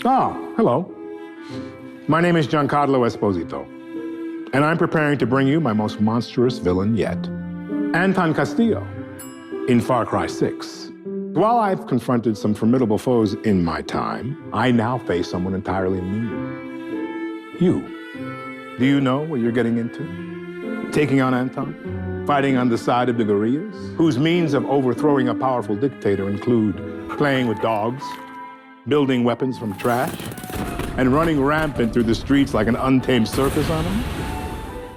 Hello. My name is Giancarlo Esposito, and I'm preparing to bring you my most monstrous villain yet, Anton Castillo, in Far Cry 6. While I've confronted some formidable foes in my time, I now face someone entirely new. You. Do you know what you're getting into? Taking on Anton? Fighting on the side of the guerrillas, whose means of overthrowing a powerful dictator include playing with dogs, building weapons from trash, and running rampant through the streets like an untamed circus animal?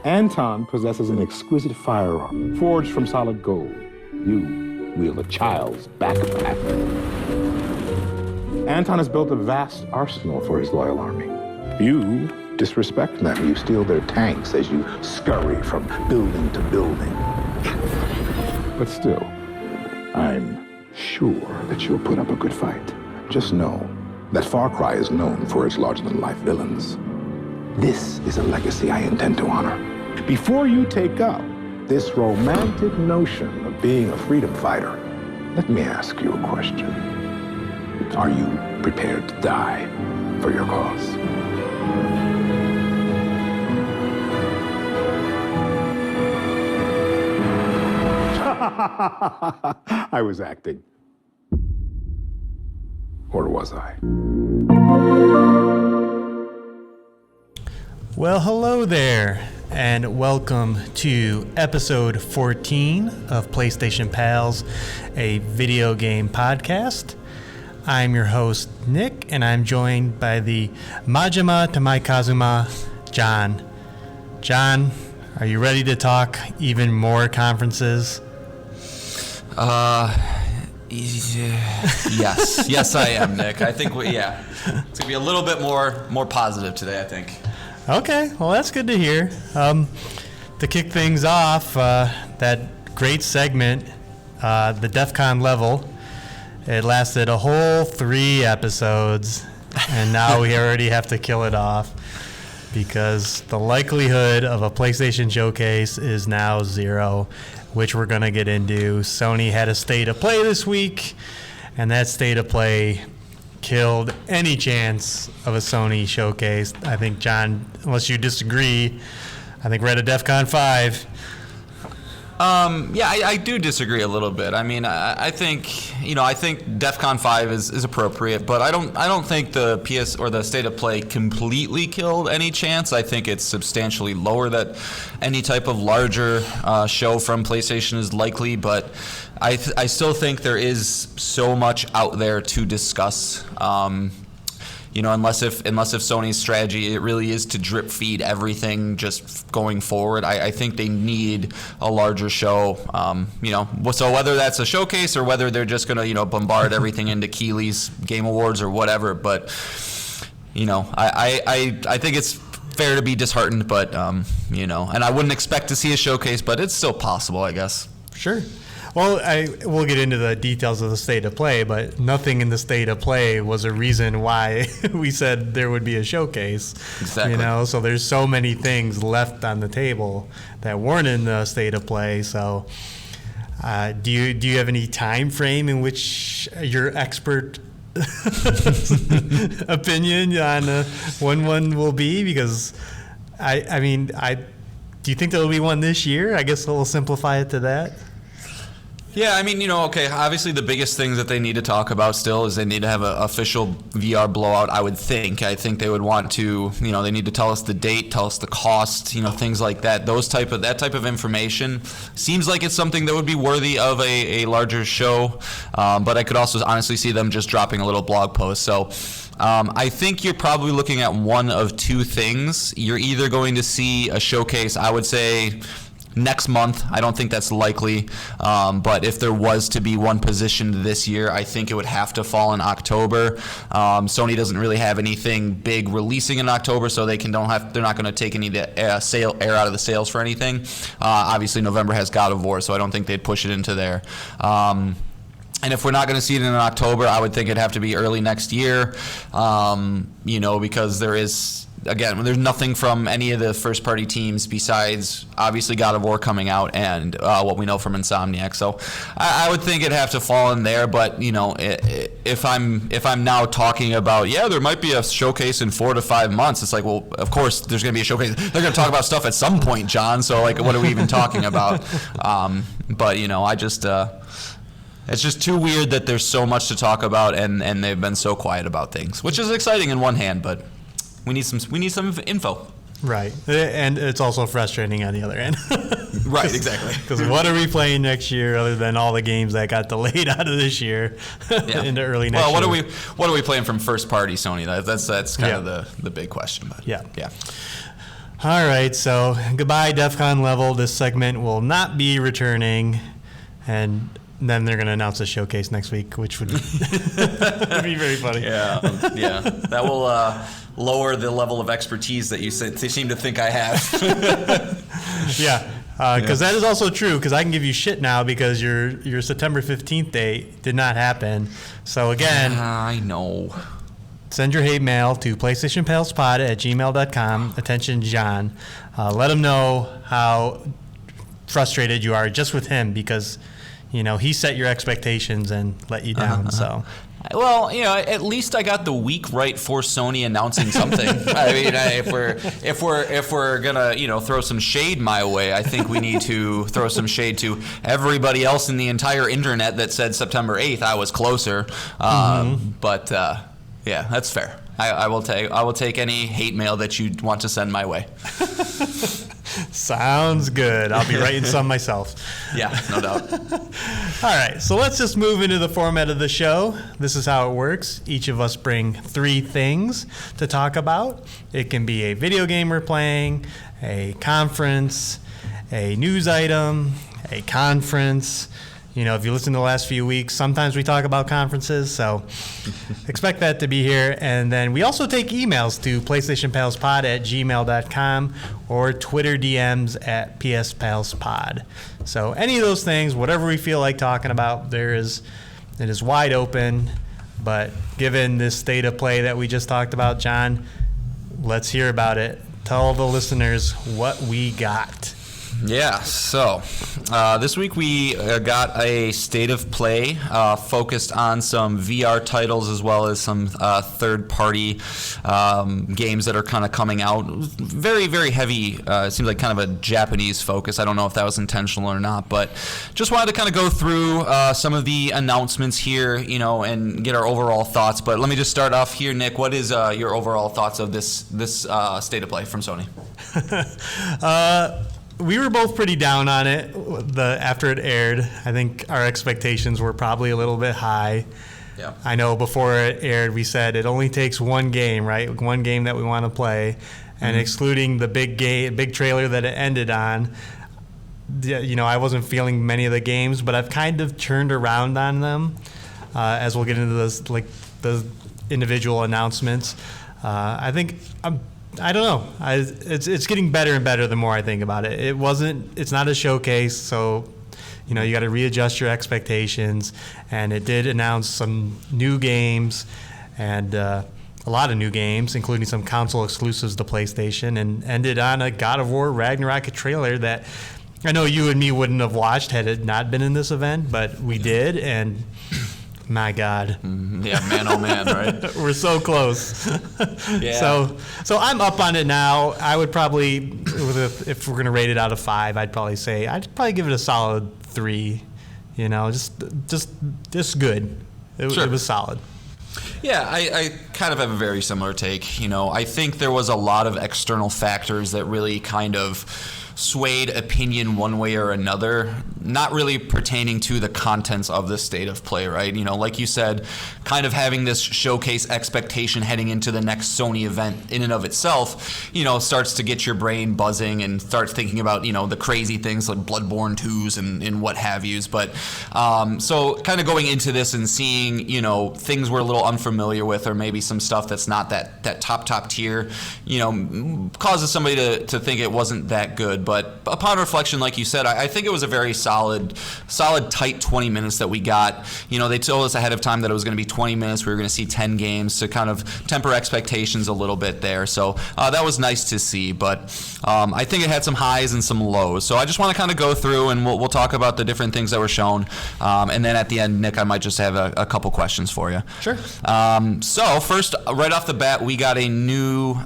Anton possesses an exquisite firearm forged from solid gold. You wield a child's backpack. Anton has built a vast arsenal for his loyal army. You disrespect them. You steal their tanks as you scurry from building to building. But still, I'm sure that you'll put up a good fight. Just know that Far Cry is known for its larger-than-life villains. This is a legacy I intend to honor. Before you take up this romantic notion of being a freedom fighter, let me ask you a question. Are you prepared to die for your cause? I was acting. Or was I? Well, hello there, and welcome to episode 14 of PlayStation Pals, a video game podcast. I'm your host, Nick, and I'm joined by the Majima to my Kazuma, John. John, are you ready to talk even more conferences? Yes, I am, Nick. I think it's gonna be a little bit more positive today, I think. Okay, well, that's good to hear. To kick things off, that great segment, the Defcon level, it lasted a whole 3 episodes, and now we already have to kill it off because the likelihood of a PlayStation showcase is now 0, which we're going to get into. Sony had a state of play this week, and that state of play killed any chance of a Sony showcase. I think, John, unless you disagree, I think we're at a DEFCON 5. I do disagree a little bit. I mean, I think DEFCON 5 is appropriate, but I don't think the PS or the state of play completely killed any chance. I think it's substantially lower that any type of larger show from PlayStation is likely, but I still think there is so much out there to discuss. Unless if Sony's strategy it really is to drip feed everything just going forward, I think they need a larger show. So whether that's a showcase or whether they're just gonna bombard everything into Keighley's Game Awards or whatever. But I think it's fair to be disheartened, but and I wouldn't expect to see a showcase, but it's still possible, I guess. Sure. Well, we'll get into the details of the state of play, but nothing in the state of play was a reason why we said there would be a showcase. Exactly. So there's so many things left on the table that weren't in the state of play. So do you have any time frame in which your expert opinion on when one will be? Because do you think there will be one this year? I guess we'll simplify it to that. Yeah, I mean, obviously the biggest things that they need to talk about still is they need to have an official VR blowout, I would think. I think they would want to, they need to tell us the date, tell us the cost, things like that. That type of information seems like it's something that would be worthy of a larger show, but I could also honestly see them just dropping a little blog post. So I think you're probably looking at one of 2 things. You're either going to see a showcase, I would say, next month. I don't think that's likely, but if there was to be one positioned this year, I think it would have to fall in October. Sony doesn't really have anything big releasing in October, so they're not going to take any air out of the sails for anything. Obviously, November has God of War, so I don't think they'd push it into there. And if we're not going to see it in October, I would think it'd have to be early next year, because there is again, there's nothing from any of the first-party teams besides obviously God of War coming out and what we know from Insomniac. So I would think it'd have to fall in there. But if I'm now talking about there might be a showcase in 4 to 5 months, it's like, well, of course there's going to be a showcase. They're going to talk about stuff at some point, John. So like, what are we even talking about? But I just. It's just too weird that there's so much to talk about and they've been so quiet about things, which is exciting in one hand, but we need some info. Right, and it's also frustrating on the other end. Right, exactly. Because what are we playing next year other than all the games that got delayed out of this year into early next year? Well, what are we playing from first party Sony? That's kind of the big question. But yeah. All right, so goodbye Defcon level. This segment will not be returning, and then they're going to announce a showcase next week, which would be very funny. Yeah. That will lower the level of expertise that you seem to think I have. Yeah, because that is also true, because I can give you shit now because your September 15th date did not happen. So again, I know. Send your hate mail to PlayStationPalespod@gmail.com. Attention, John. Let him know how frustrated you are just with him because he set your expectations and let you down. So, well, at least I got the week right for Sony announcing something. I mean, if we're gonna throw some shade my way, I think we need to throw some shade to everybody else in the entire internet that said September 8th. I was closer, but that's fair. I will take any hate mail that you want to send my way. Sounds good. I'll be writing some myself. Yeah, no doubt. All right, so let's just move into the format of the show. This is how it works. Each of us bring 3 things to talk about. It can be a video game we're playing, a conference, a news item, a conference. If you listen to the last few weeks, sometimes we talk about conferences, so expect that to be here. And then we also take emails to PlayStationPalespod@gmail.com or Twitter DMs at PSPalespod. So any of those things, whatever we feel like talking about, it is wide open. But given this state of play that we just talked about, John, let's hear about it. Tell the listeners what we got. Yeah, so this week we got a state of play focused on some VR titles as well as some third-party games that are kind of coming out. Very, very heavy. It seems like kind of a Japanese focus. I don't know if that was intentional or not, but just wanted to kind of go through some of the announcements here, and get our overall thoughts. But let me just start off here, Nick. What is your overall thoughts of this state of play from Sony? We were both pretty down on it after it aired. I think our expectations were probably a little bit high. Yeah. I know before it aired, we said it only takes one game, right? One game that we want to play. And excluding the big trailer that it ended on, I wasn't feeling many of the games, but I've kind of turned around on them as we'll get into this, like the individual announcements. I think I don't know. It's getting better and better the more I think about it. It's not a showcase, so you got to readjust your expectations. And it did announce some new games and a lot of new games, including some console exclusives to PlayStation, and ended on a God of War Ragnarok trailer that I know you and me wouldn't have watched had it not been in this event, but we did, and my God. Yeah, man, oh man, right? We're so close. Yeah. So I'm up on it now. I would probably, if we're going to rate it out of 5, I'd probably give it a solid 3. Just good. It was solid. Yeah, I kind of have a very similar take. I think there was a lot of external factors that really kind of swayed opinion one way or another, not really pertaining to the contents of the state of play, right? Like you said, kind of having this showcase expectation heading into the next Sony event in and of itself, starts to get your brain buzzing and starts thinking about, the crazy things like Bloodborne 2s and what have yous. But so kind of going into this and seeing, things we're a little unfamiliar with, or maybe some stuff that's not that top tier, causes somebody to think it wasn't that good. But upon reflection, like you said, I think it was a very solid, tight 20 minutes that we got. You know, they told us ahead of time that it was going to be 20 minutes. We were going to see 10 games to kind of temper expectations a little bit there. So that was nice to see. But I think it had some highs and some lows. So I just want to kind of go through and we'll talk about the different things that were shown. And then at the end, Nick, I might just have a couple questions for you. Sure. So first, right off the bat, we got a new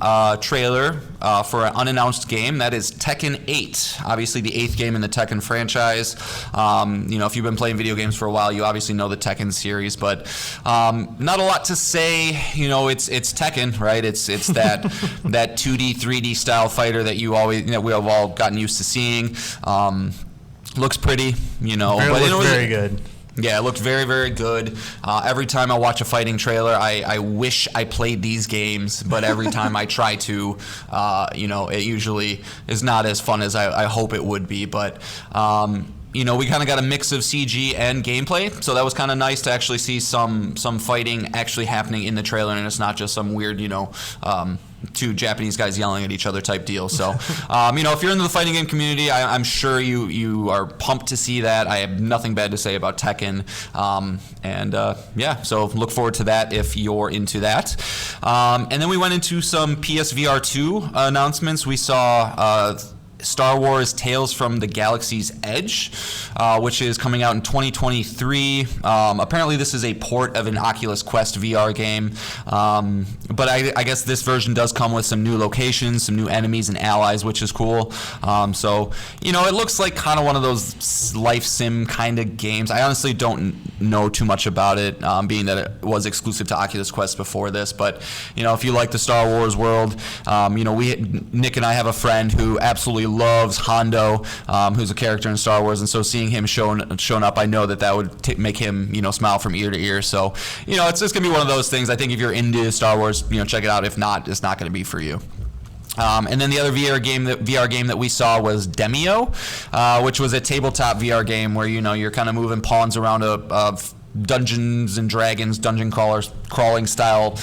trailer for an unannounced game. That is Tekken 8, obviously the 8th game in the Tekken franchise. You know, if you've been playing video games for a while, you obviously know the Tekken series, but not a lot to say. You know, it's Tekken, right? It's that 2D, 3D style fighter that we have all gotten used to seeing. Looks pretty, you know. But it looked very good. Yeah, it looked very, very good. Every time I watch a fighting trailer, I wish I played these games, but every time I try to, you know, it usually is not as fun as I hope it would be. But, you know, we kind of got a mix of CG and gameplay, so that was kind of nice to actually see some fighting actually happening in the trailer, and it's not just some weird, you know, two Japanese guys yelling at each other type deal. So, you know, if you're in the fighting game community, I'm sure you are pumped to see that. I have nothing bad to say about Tekken. Yeah, so look forward to that if you're into that. And then we went into some PSVR 2 announcements. We saw Star Wars Tales from the Galaxy's Edge, which is coming out in 2023. Apparently this is a port of an Oculus Quest VR game, but I guess this version does come with some new locations, some new enemies and allies, which is cool. So, you know, it looks like kind of one of those life sim kind of games. I honestly don't know too much about it, being that it was exclusive to Oculus Quest before this, but, you know, if you like the Star Wars world, you know, Nick and I have a friend who absolutely loves Hondo, who's a character in Star Wars, and so seeing him shown up, I know that would make him, you know, smile from ear to ear. So, you know, it's just gonna be one of those things. I think if you're into Star Wars, you know, check it out. If not, it's not gonna be for you. And then the other VR game that we saw was Demio, which was a tabletop VR game where, you know, you're kind of moving pawns around a Dungeons and Dragons, dungeon crawling style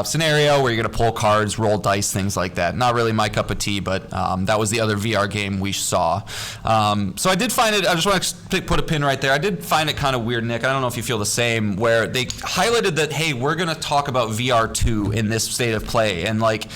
scenario where you're going to pull cards, roll dice, things like that. Not really my cup of tea, but that was the other VR game we saw. So I did find it, I just want to put a pin right there. I did find it kind of weird, Nick. I don't know if you feel the same, where they highlighted that, hey, we're going to talk about VR 2 in this state of play. And like,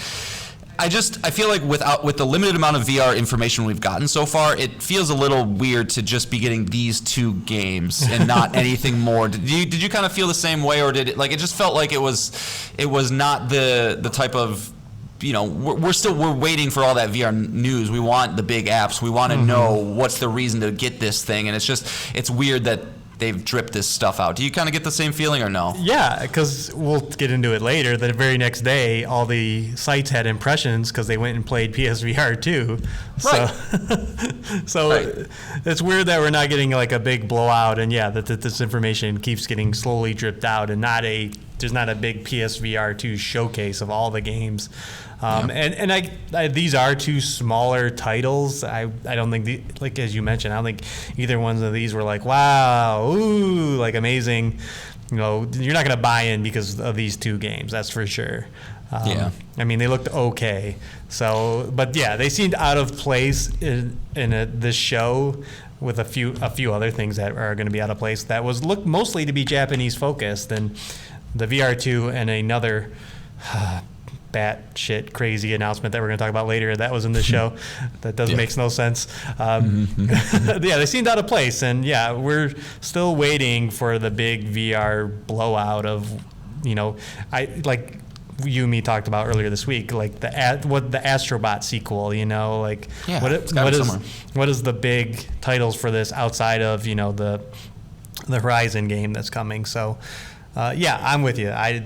I feel like with the limited amount of VR information we've gotten so far, it feels a little weird to just be getting these two games and not anything more. Did you kind of feel the same way, or did it, like, it just felt like it was not the type of, you know, we're waiting for all that VR news. We want the big apps. We want to know what's the reason to get this thing, and it's weird that they've dripped this stuff out. Do you kind of get the same feeling or no? Yeah, because we'll get into it later. The very next day, all the sites had impressions because they went and played PSVR 2. Right. So right. It's weird that we're not getting like a big blowout, and yeah, that this information keeps getting slowly dripped out, and there's not a big PSVR 2 showcase of all the games. And these are two smaller titles. I don't think, like as you mentioned, I don't think either one of these were like, wow, ooh, like amazing. You know, you're not going to buy in because of these two games, that's for sure. I mean, they looked okay. So, but yeah, they seemed out of place in this show with a few other things that are going to be out of place. That looked mostly to be Japanese focused, and the VR2 and another batshit crazy announcement that we're going to talk about later that was in the show that doesn't make no sense. Yeah, they seemed out of place, and yeah, we're still waiting for the big VR blowout of, you know, like you and me talked about earlier this week, like the Astrobot sequel, you know, like what is the big titles for this outside of, you know, the Horizon game that's coming. So yeah, I'm with you. I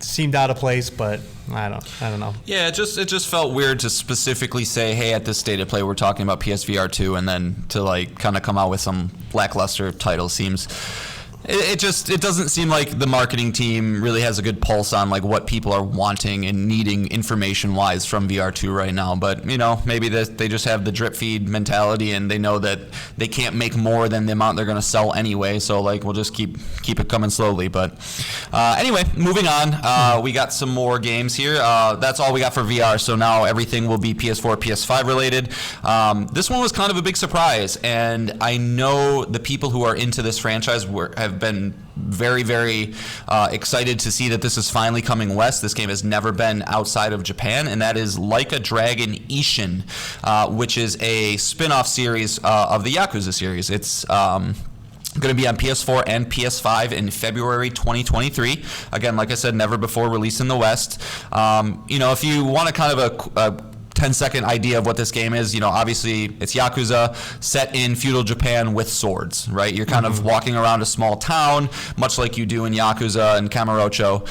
seemed out of place, but I don't know. Yeah, it just felt weird to specifically say, hey, at this state of play we're talking about PSVR 2, and then to like kind of come out with some lackluster title seems It doesn't seem like the marketing team really has a good pulse on like what people are wanting and needing information wise from VR2 right now. But maybe they just have the drip feed mentality and they know that they can't make more than the amount they're going to sell anyway. So like we'll just keep it coming slowly. But anyway, moving on. We got some more games here. That's all we got for VR. So now everything will be PS4, PS5 related. This one was kind of a big surprise, and I know the people who are into this franchise have been very, very excited to see that this is finally coming west. This game has never been outside of Japan, and that is Like a Dragon Ishin, which is a spin-off series of the Yakuza series. It's going to be on PS4 and PS5 in February 2023. Again, like I said, never before released in the West. If you want a kind of a 10-second idea of what this game is, obviously it's Yakuza set in feudal Japan with swords, right? You're kind of walking around a small town, much like you do in Yakuza and Kamurocho,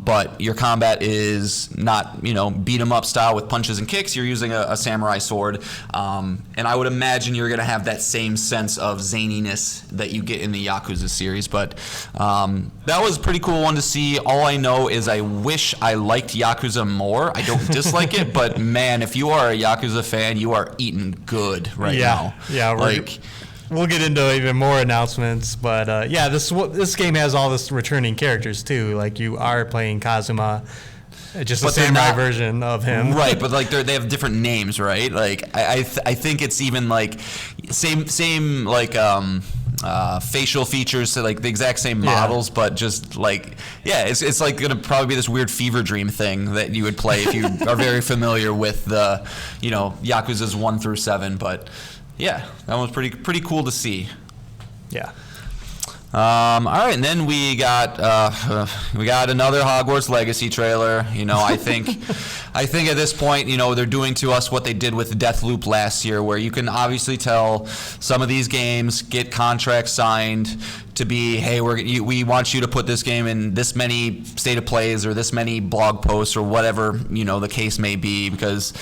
but your combat is not, beat 'em up style with punches and kicks. You're using a samurai sword, and I would imagine you're going to have that same sense of zaniness that you get in the Yakuza series, but that was a pretty cool one to see. All I know is I wish I liked Yakuza more. I don't dislike it, but man, if you are a Yakuza fan, you are eating good right now. Yeah, we'll get into even more announcements, but this game has all this returning characters too. Like you are playing Kazuma, just a samurai version of him, right? But like they have different names, right? Like I think it's even like same like facial features, so like the exact same models, but just like it's like gonna probably be this weird fever dream thing that you would play if you are very familiar with the Yakuza's 1 through 7. But yeah, that was pretty cool to see. Yeah. All right, and then we got another Hogwarts Legacy trailer. I think at this point, they're doing to us what they did with Deathloop last year, where you can obviously tell some of these games get contracts signed to be, hey, we want you to put this game in this many state of plays or this many blog posts or whatever the case may be, because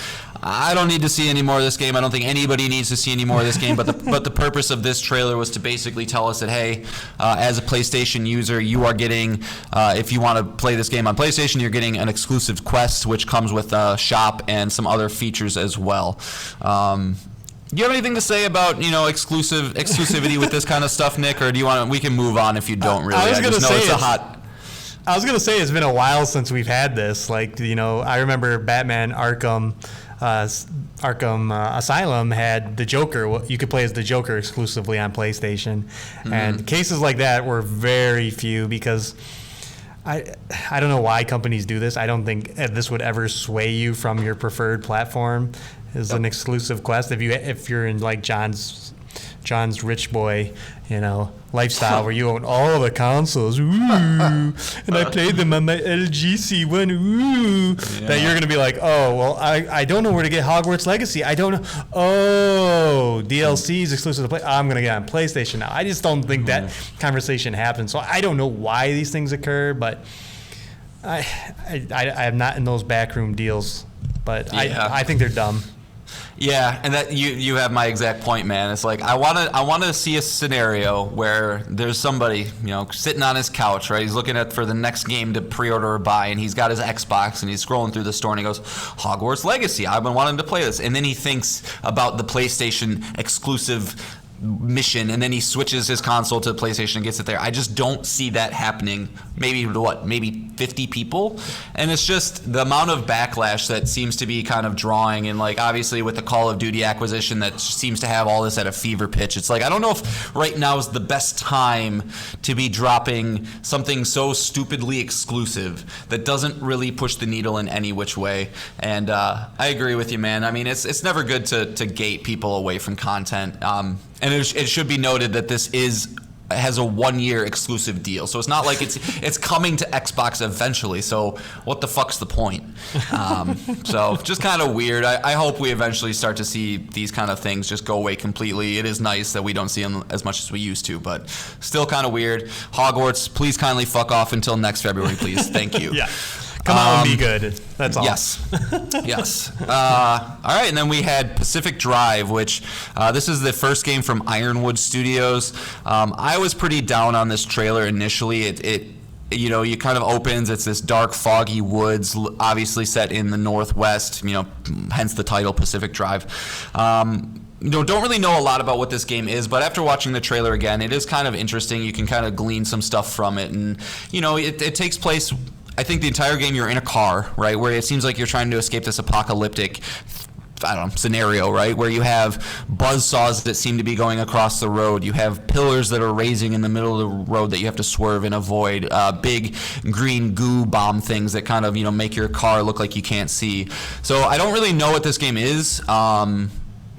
I don't need to see any more of this game. I don't think anybody needs to see any more of this game. But the purpose of this trailer was to basically tell us that, hey, as a PlayStation user, you are getting, if you want to play this game on PlayStation, you're getting an exclusive quest, which comes with a shop and some other features as well. Do you have anything to say about exclusivity with this kind of stuff, Nick, or do you want? We can move on if you don't really. I was going to say it's been a while since we've had this. Like I remember Batman Arkham Asylum had the Joker. You could play as the Joker exclusively on PlayStation, and cases like that were very few because I don't know why companies do this. I don't think this would ever sway you from your preferred platform as an exclusive quest. If you're in like John's rich boy, lifestyle where you own all the consoles, and I played them on my LG C1, that you're going to be like, oh, well, I don't know where to get Hogwarts Legacy. I don't know. Oh, DLC is exclusive to play. I'm going to get on PlayStation now. I just don't think that conversation happens. So I don't know why these things occur, but I am not in those backroom deals, but I think they're dumb. Yeah, and that you have my exact point, man. It's like I want to see a scenario where there's somebody, sitting on his couch, right? He's looking for the next game to pre-order or buy, and he's got his Xbox, and he's scrolling through the store, and he goes, Hogwarts Legacy, I've been wanting to play this. And then he thinks about the PlayStation exclusive mission, and then he switches his console to the PlayStation and gets it there. I just don't see that happening. Maybe 50 people, and it's just the amount of backlash that seems to be kind of drawing, and like obviously with the Call of Duty acquisition that seems to have all this at a fever pitch. It's like I don't know if right now is the best time to be dropping something so stupidly exclusive that doesn't really push the needle in any which way. And I agree with you, man. I mean, it's never good to gate people away from content. And it should be noted that this has a 1-year exclusive deal, so it's not like it's coming to Xbox eventually. So what the fuck's the point? So just kind of weird. I hope we eventually start to see these kind of things just go away completely. It is nice that we don't see them as much as we used to, but still kind of weird. Hogwarts, please kindly fuck off until next February, please. Thank you. Yeah. Come out and be good. That's all. Yes. Yes. All right, and then we had Pacific Drive, which this is the first game from Ironwood Studios. I was pretty down on this trailer initially. It you kind of opens, it's this dark, foggy woods, obviously set in the Northwest, hence the title Pacific Drive. Don't really know a lot about what this game is, but after watching the trailer again, it is kind of interesting. You can kind of glean some stuff from it, and it takes place. I think the entire game you're in a car, right, where it seems like you're trying to escape this apocalyptic, scenario, right, where you have buzzsaws that seem to be going across the road. You have pillars that are raising in the middle of the road that you have to swerve and avoid. Big green goo bomb things that kind of make your car look like you can't see. So I don't really know what this game is.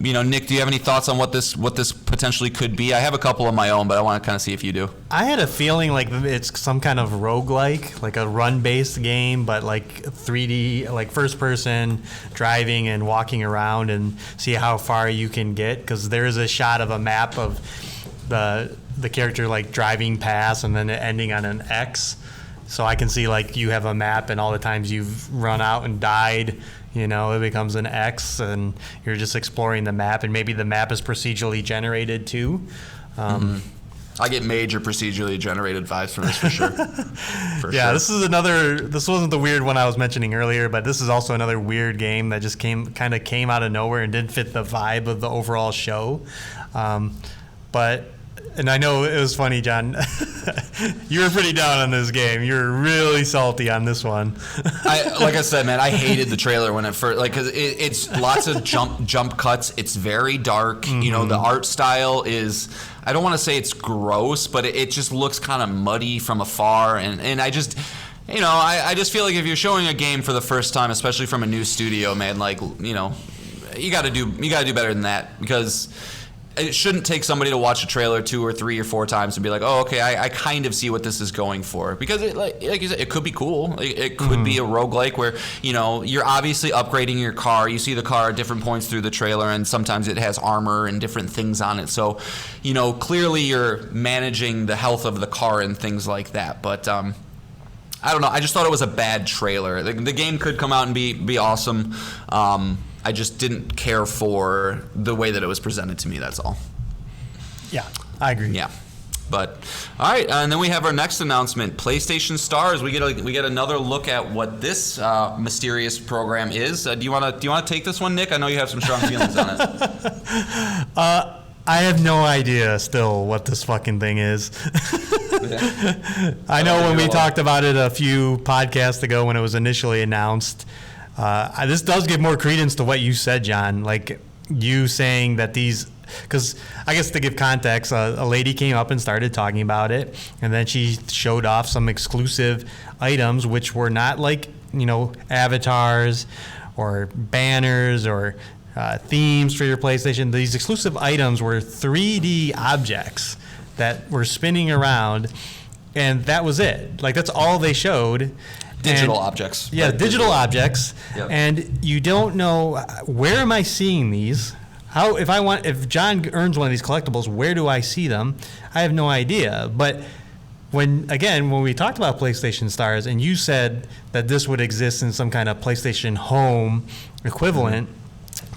Nick, do you have any thoughts on what this potentially could be? I have a couple of my own, but I want to kind of see if you do. I had a feeling like it's some kind of roguelike, like a run-based game, but like 3D, like first-person driving and walking around and see how far you can get. Because there's a shot of a map of the character like driving past and then it ending on an X. So I can see like you have a map and all the times you've run out and died. It becomes an X, and you're just exploring the map, and maybe the map is procedurally generated too. I get major procedurally generated vibes from this for sure. Yeah, this is another. This wasn't the weird one I was mentioning earlier, but this is also another weird game that just came out of nowhere and didn't fit the vibe of the overall show. And I know it was funny, John. You were pretty down on this game. You were really salty on this one. Like I said, man, I hated the trailer when it first, because it's lots of jump cuts. It's very dark. Mm-hmm. The art style is, I don't want to say it's gross, but it just looks kind of muddy from afar. And I just, I just feel like if you're showing a game for the first time, especially from a new studio, man, you got to do better than that, because it shouldn't take somebody to watch a trailer 2 or 3 or 4 times and be like, oh, okay, I kind of see what this is going for. Because, like you said, it could be cool. It could be a roguelike where, you're obviously upgrading your car. You see the car at different points through the trailer, and sometimes it has armor and different things on it. So, clearly you're managing the health of the car and things like that. But I don't know. I just thought it was a bad trailer. The game could come out and be awesome. I just didn't care for the way that it was presented to me, that's all. Yeah, I agree. Yeah. But all right, and then we have our next announcement, PlayStation Stars. We get another look at what this mysterious program is. Do you want to take this one, Nick? I know you have some strong feelings on it. I have no idea still what this fucking thing is. I know when we talked about it a few podcasts ago when it was initially announced. This does give more credence to what you said, John. Like you saying that because I guess to give context, a lady came up and started talking about it, and then she showed off some exclusive items, which were not like, avatars or banners or themes for your PlayStation. These exclusive items were 3D objects that were spinning around, and that was it. Like, that's all they showed. Digital objects. Yeah, right? digital objects. Yep. And you don't know, where am I seeing these? If John earns one of these collectibles, where do I see them? I have no idea. But when we talked about PlayStation Stars and you said that this would exist in some kind of PlayStation Home equivalent,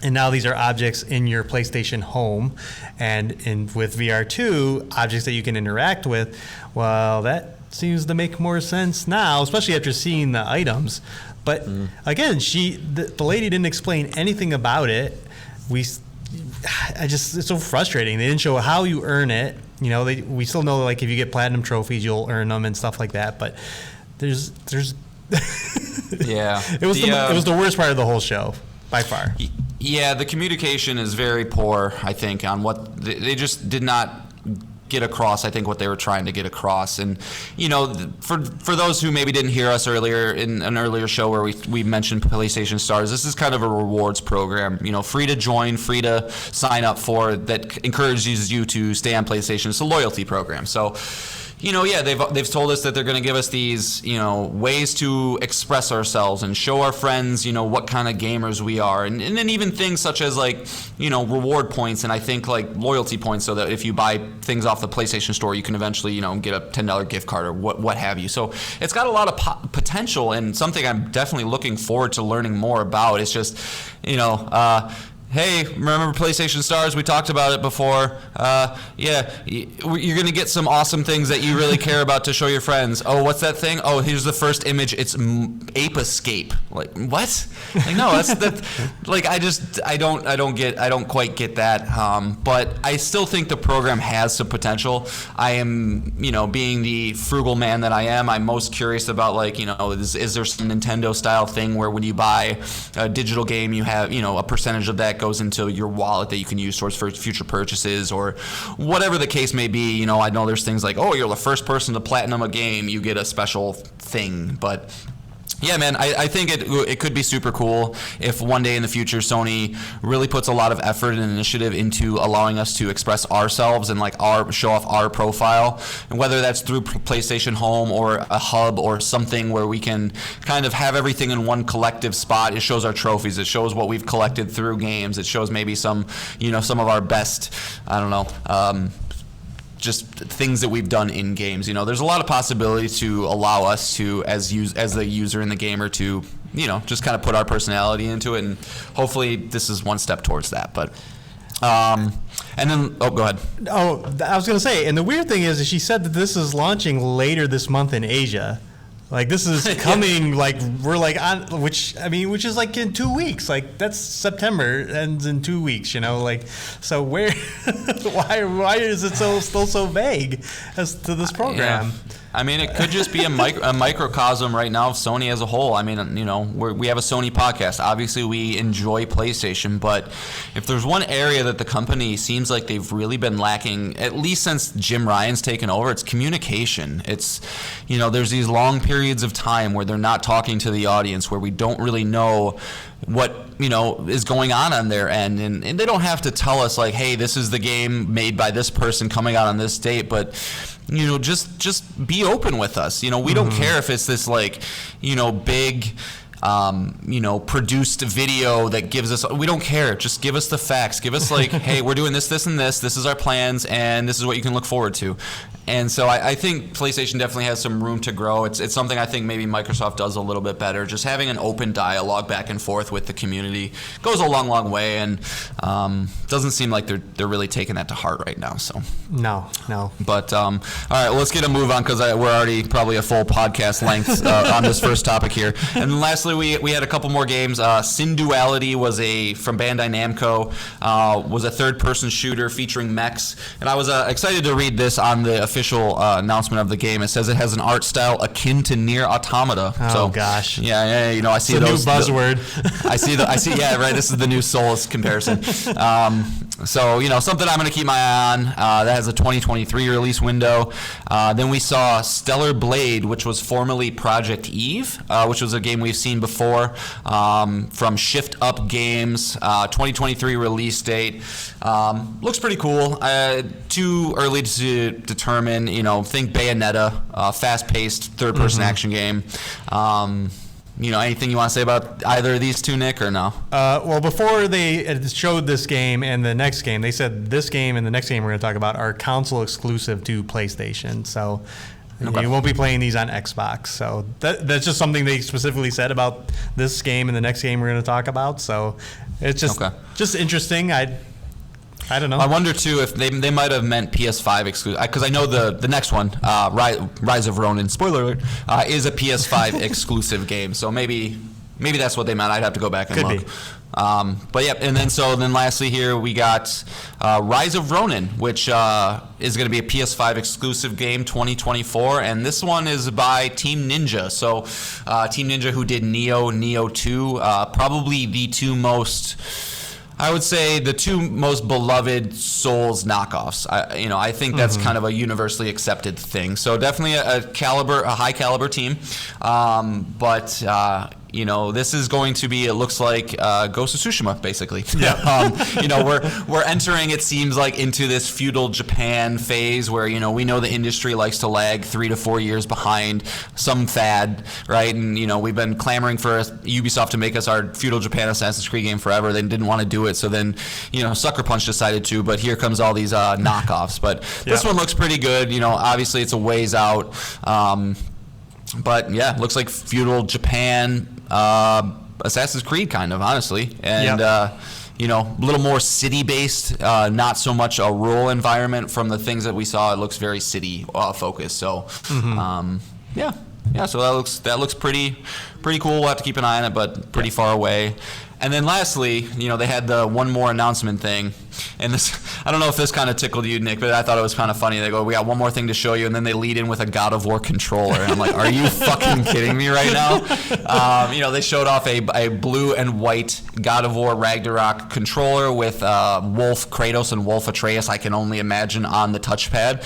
and now these are objects in your PlayStation Home, and with VR2, objects that you can interact with, well, that seems to make more sense now, especially after seeing the items. But again, the lady didn't explain anything about it. It's so frustrating. They didn't show how you earn it. We still know, like, if you get platinum trophies, you'll earn them and stuff like that. But there's yeah, it was the worst part of the whole show by far. Yeah, the communication is very poor, I think, on what they just did not get across, I think, what they were trying to get across. And for those who maybe didn't hear us earlier in an earlier show where we mentioned PlayStation Stars, this is kind of a rewards program, free to join, free to sign up for, that encourages you to stay on PlayStation. It's a loyalty program. So they've told us that they're going to give us these, ways to express ourselves and show our friends, what kind of gamers we are. And then even things such as like, reward points and I think like loyalty points, so that if you buy things off the PlayStation Store, you can eventually, get a $10 gift card or what have you. So it's got a lot of potential and something I'm definitely looking forward to learning more about. It's just, hey, remember PlayStation Stars? We talked about it before. You're going to get some awesome things that you really care about to show your friends. Oh, what's that thing? Oh, here's the first image. It's Ape Escape. Like, what? Like, no, that. Like, I don't quite get that. But I still think the program has some potential. I am, being the frugal man that I am, I'm most curious about, like, is there some Nintendo style thing where when you buy a digital game, you have, a percentage of that goes into your wallet that you can use towards future purchases or whatever the case may be. I know there's things like, oh, you're the first person to platinum a game, you get a special thing. But yeah, man, I think it could be super cool if one day in the future Sony really puts a lot of effort and initiative into allowing us to express ourselves and like show off our profile, and whether that's through PlayStation Home or a hub or something where we can kind of have everything in one collective spot. It shows our trophies, it shows what we've collected through games, it shows maybe some of our best, I don't know, just things that we've done in games. There's a lot of possibility to allow us to, as the user and the gamer, to, just kind of put our personality into it, and hopefully this is one step towards that. But and then, go ahead. Oh, I was going to say, and the weird thing is she said that this is launching later this month in Asia. Like, this is coming, like, we're like on, which is like in 2 weeks. Like, that's September, ends in 2 weeks, like, so where, why is it still so vague as to this program? It could just be a microcosm right now of Sony as a whole. We have a Sony podcast. Obviously, we enjoy PlayStation, but if there's one area that the company seems like they've really been lacking, at least since Jim Ryan's taken over, it's communication. It's, there's these long periods of time where they're not talking to the audience, where we don't really know what is going on their end, and they don't have to tell us like, hey, this is the game made by this person coming out on this date, but just be open with us. We don't care if it's this like, big produced video that gives us, we don't care. Just give us the facts. Give us like, hey, we're doing this, this, and this. This is our plans, and this is what you can look forward to. And so I think PlayStation definitely has some room to grow. It's something I think maybe Microsoft does a little bit better. Just having an open dialogue back and forth with the community goes a long, long way, and doesn't seem like they're really taking that to heart right now. So no. But all right, let's get a move on, because we're already probably a full podcast length on this first topic here. And then lastly, we had a couple more games. Sin Duality was from Bandai Namco, was a third-person shooter featuring mechs, and I was excited to read this on the official announcement of the game. It says it has an art style akin to Nier Automata. Oh, gosh. Yeah, I see it's those. New buzzword. I see. Yeah, right. This is the new Souls comparison. So something I'm going to keep my eye on. That has a 2023 release window. Then we saw Stellar Blade, which was formerly Project Eve, which was a game we've seen before, from Shift Up Games. 2023 release date. Looks pretty cool. Too early to determine. Think Bayonetta, fast-paced third-person action game. Anything you want to say about either of these two, Nick, or no? Well, before they showed this game and the next game, they said this game and the next game we're going to talk about are console exclusive to PlayStation. So you won't be playing these on Xbox. So that's just something they specifically said about this game and the next game we're going to talk about. So it's just interesting. I don't know. I wonder too if they might have meant PS5 exclusive, because I know the next one, Rise of Ronin, spoiler alert, is a PS5 exclusive game. So maybe that's what they meant. I'd have to go back and Could look. be. But yeah, and then lastly here we got Rise of Ronin, which is going to be a PS5 exclusive game 2024, and this one is by Team Ninja. So Team Ninja, who did Neo 2, probably the two most beloved Souls knockoffs. I think that's kind of a universally accepted thing. So definitely a high caliber team. But this is going to be, it looks like Ghost of Tsushima, basically. Yeah. We're entering, it seems like, into this feudal Japan phase where, we know the industry likes to lag 3 to 4 years behind some fad, right? And, we've been clamoring for Ubisoft to make us our feudal Japan Assassin's Creed game forever. They didn't want to do it. So then, Sucker Punch decided to, but here comes all these knockoffs. But this one looks pretty good. Obviously it's a ways out. But yeah, looks like feudal Japan, Assassin's Creed kind of, honestly. And, a little more city-based, not so much a rural environment from the things that we saw. It looks very city-focused. So, so that looks pretty cool. We'll have to keep an eye on it, but pretty far away. And then lastly, they had the one more announcement thing. And this, I don't know if this kind of tickled you, Nick, but I thought it was kind of funny. They go, we got one more thing to show you, and then they lead in with a God of War controller. And I'm like, are you fucking kidding me right now? They showed off a blue and white God of War Ragnarok controller with Wolf Kratos and Wolf Atreus, I can only imagine, on the touchpad.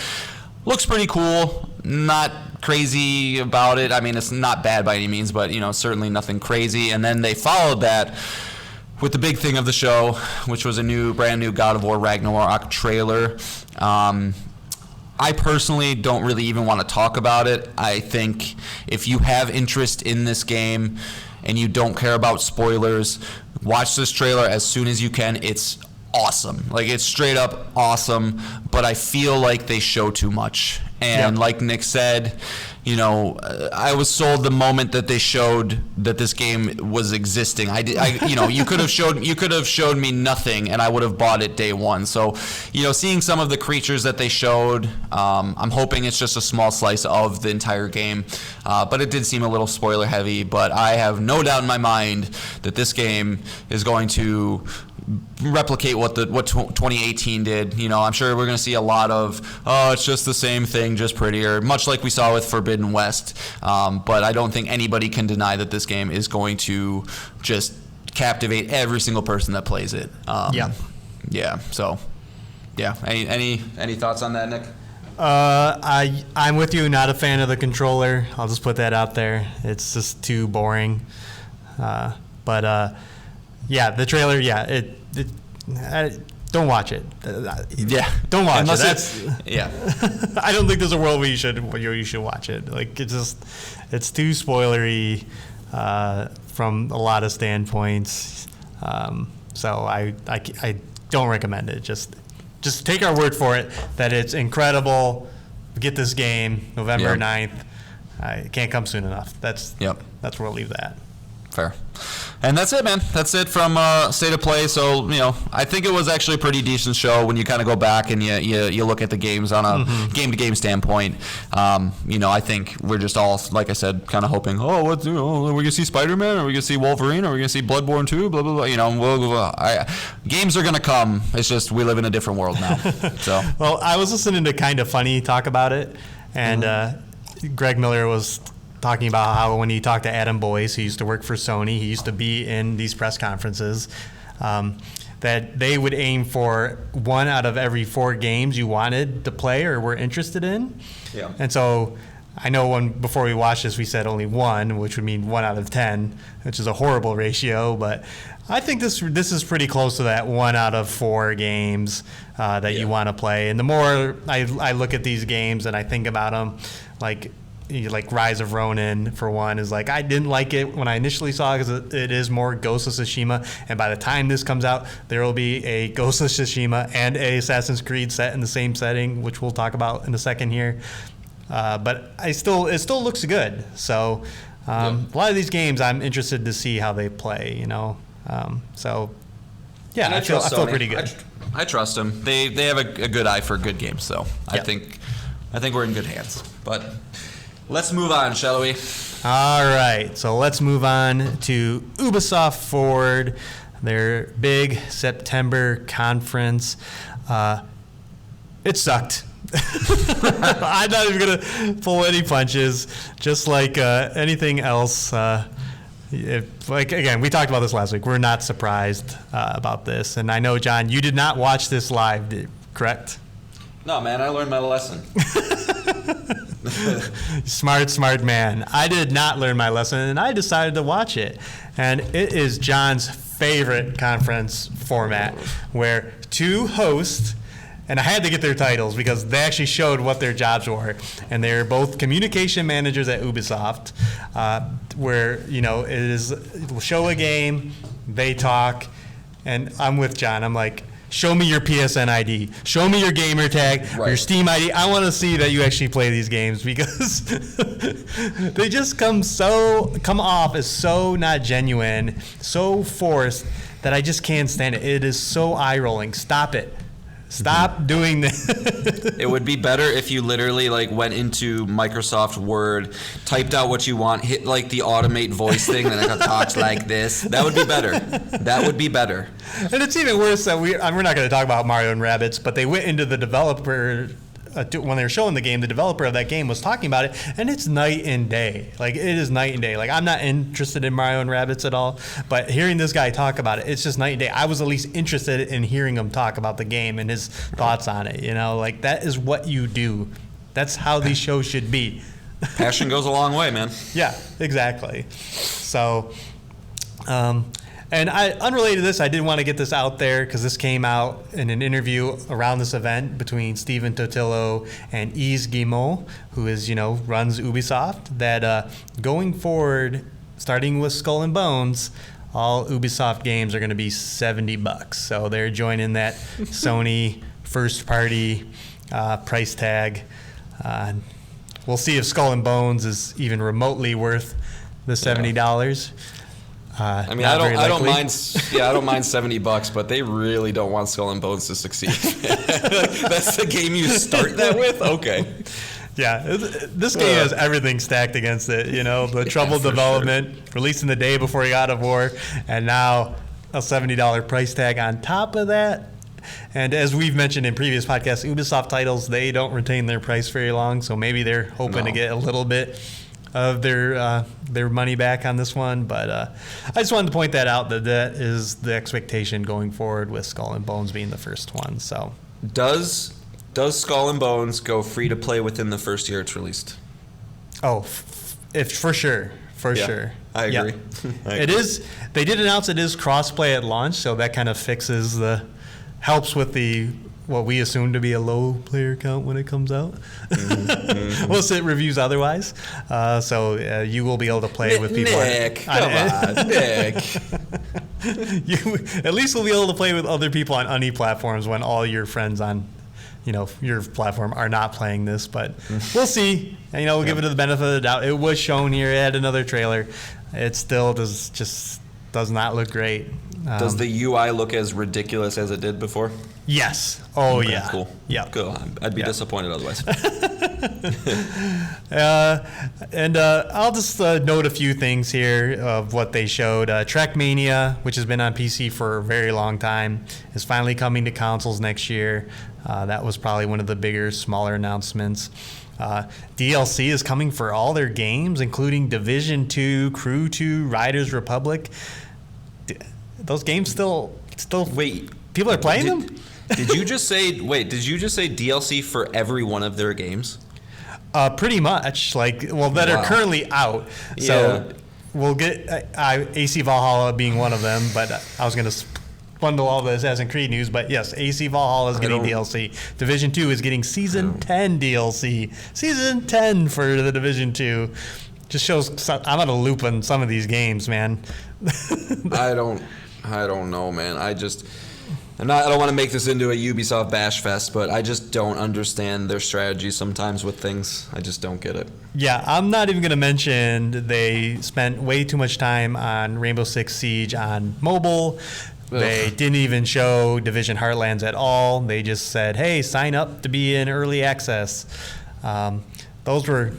Looks pretty cool. Not crazy about it. I mean, it's not bad by any means, but, certainly nothing crazy. And then they followed that with the big thing of the show, which was a brand new God of War Ragnarok trailer. I personally don't really even want to talk about it. I think if you have interest in this game and you don't care about spoilers, watch this trailer as soon as you can. It's awesome. Like, it's straight up awesome, but I feel like they show too much. And like Nick said, I was sold the moment that they showed that this game was existing. You could have showed me nothing, and I would have bought it day one. So, seeing some of the creatures that they showed, I'm hoping it's just a small slice of the entire game. But it did seem a little spoiler heavy. But I have no doubt in my mind that this game is going to replicate what 2018 did. I'm sure we're going to see a lot of, it's just the same thing, just prettier, much like we saw with Forbidden West. But I don't think anybody can deny that this game is going to just captivate every single person that plays it. So any thoughts on that, Nick? I'm with you. Not a fan of the controller. I'll just put that out there. It's just too boring. The trailer. Don't watch it. Don't watch Unless it. I don't think there's a world where you should watch it. Like, it's too spoilery from a lot of standpoints. So I don't recommend it. Just take our word for it that it's incredible. Get this game November 9th. It can't come soon enough. That's where we'll leave that. Fair. And that's it, man. That's it from State of Play. So, I think it was actually a pretty decent show when you kind of go back and you look at the games on a game-to-game standpoint. I think we're just all, like I said, kind of hoping, are we going to see Spider-Man? Are we going to see Wolverine? Are we going to see Bloodborne 2? Blah, blah, blah. Games are going to come. It's just we live in a different world now. So. Well, I was listening to Kind of Funny talk about it, and Greg Miller was talking about how when he talked to Adam Boyce, he used to work for Sony, he used to be in these press conferences, that they would aim for 1 out of every 4 games you wanted to play or were interested in. Yeah. And so I know before we watched this, we said only 1, which would mean 1 out of 10, which is a horrible ratio, but I think this is pretty close to that 1 out of 4 games that you want to play. And the more I look at these games and I think about them, like Rise of Ronin, for one, is like, I didn't like it when I initially saw it because it is more Ghost of Tsushima, and by the time this comes out, there will be a Ghost of Tsushima and a Assassin's Creed set in the same setting, which we'll talk about in a second here. But it still looks good. So a lot of these games, I'm interested to see how they play. I feel pretty good. I trust them. They have a good eye for good games. So I think we're in good hands. But let's move on, shall we? All right. So let's move on to Ubisoft Forward, their big September conference. It sucked. I'm not even going to pull any punches. Just like anything else. Again, we talked about this last week. We're not surprised about this. And I know, John, you did not watch this live, correct? No, man, I learned my lesson. Smart man. I did not learn my lesson, and I decided to watch it. And it is John's favorite conference format, where two hosts, and I had to get their titles because they actually showed what their jobs were. And they're both communication managers at Ubisoft, where, we'll show a game, they talk, and I'm with John. I'm like, show me your PSN ID. Show me your gamer tag, right. Your Steam ID. I want to see that you actually play these games because they just come off as so not genuine, so forced that I just can't stand it. It is so eye-rolling. Stop it. Stop doing this. It would be better if you literally went into Microsoft Word, typed out what you want, hit the automate voice thing, and it talks like this. That would be better. That would be better. And it's even worse that we're not going to talk about Mario and Rabbids, but they went into the developer. When they were showing the game, the developer of that game was talking about it, and it's night and day. It is night and day. I'm not interested in Mario and Rabbids at all, but hearing this guy talk about it, it's just night and day. I was at least interested in hearing him talk about the game and his thoughts on it. That is what you do. That's how these shows should be. Passion goes a long way, man. Yeah, exactly. So, and unrelated to this, I did want to get this out there because this came out in an interview around this event between Stephen Totillo and Yves Guillemot, who runs Ubisoft, that going forward, starting with Skull and Bones, all Ubisoft games are going to be $70. So they're joining that Sony first-party price tag. We'll see if Skull and Bones is even remotely worth the $70. I don't mind $70, but they really don't want Skull and Bones to succeed. That's the game you start that with? Okay. Yeah, this game has everything stacked against it. The troubled development, releasing the day before God of War, and now a $70 price tag on top of that. And as we've mentioned in previous podcasts, Ubisoft titles, they don't retain their price very long, so maybe they're hoping to get a little bit of their money back on this one, but I just wanted to point that out, that is the expectation going forward with Skull and Bones being the first one. So does Skull and Bones go free to play within the first year it's released? Oh, for sure. I agree. Yeah. It is. They did announce it is cross-play at launch, so that kind of helps with what we assume to be a low player count when it comes out. Mm-hmm. We'll sit reviews otherwise. So you will be able to play with people. Nick, come on, Nick. You at least will be able to play with other people on any platforms when all your friends on, your platform are not playing this. But we'll see. And, we'll give it the benefit of the doubt. It was shown here. It had another trailer. It still does not look great. Does the UI look as ridiculous as it did before? Yes. Oh, okay, yeah. Cool. Yeah. Cool. I'd be disappointed otherwise. I'll just note a few things here of what they showed. Trackmania, which has been on PC for a very long time, is finally coming to consoles next year. That was probably one of the bigger, smaller announcements. DLC is coming for all their games, including Division 2, Crew 2, Riders Republic. Those games still wait. People are playing them? Did you just say DLC for every one of their games? Pretty much. That are currently out. So we'll get AC Valhalla being one of them, but I was going to bundle all the Assassin's Creed news, but yes, AC Valhalla is getting DLC. Division 2 is getting Season 10 DLC. Season 10 for the Division 2. Just shows I'm on a loop on some of these games, man. I don't know, man. I don't want to make this into a Ubisoft bash fest, but I just don't understand their strategy sometimes with things. I just don't get it. Yeah, I'm not even going to mention they spent way too much time on Rainbow Six Siege on mobile. They didn't even show Division Heartlands at all. They just said, hey, sign up to be in early access. Those were...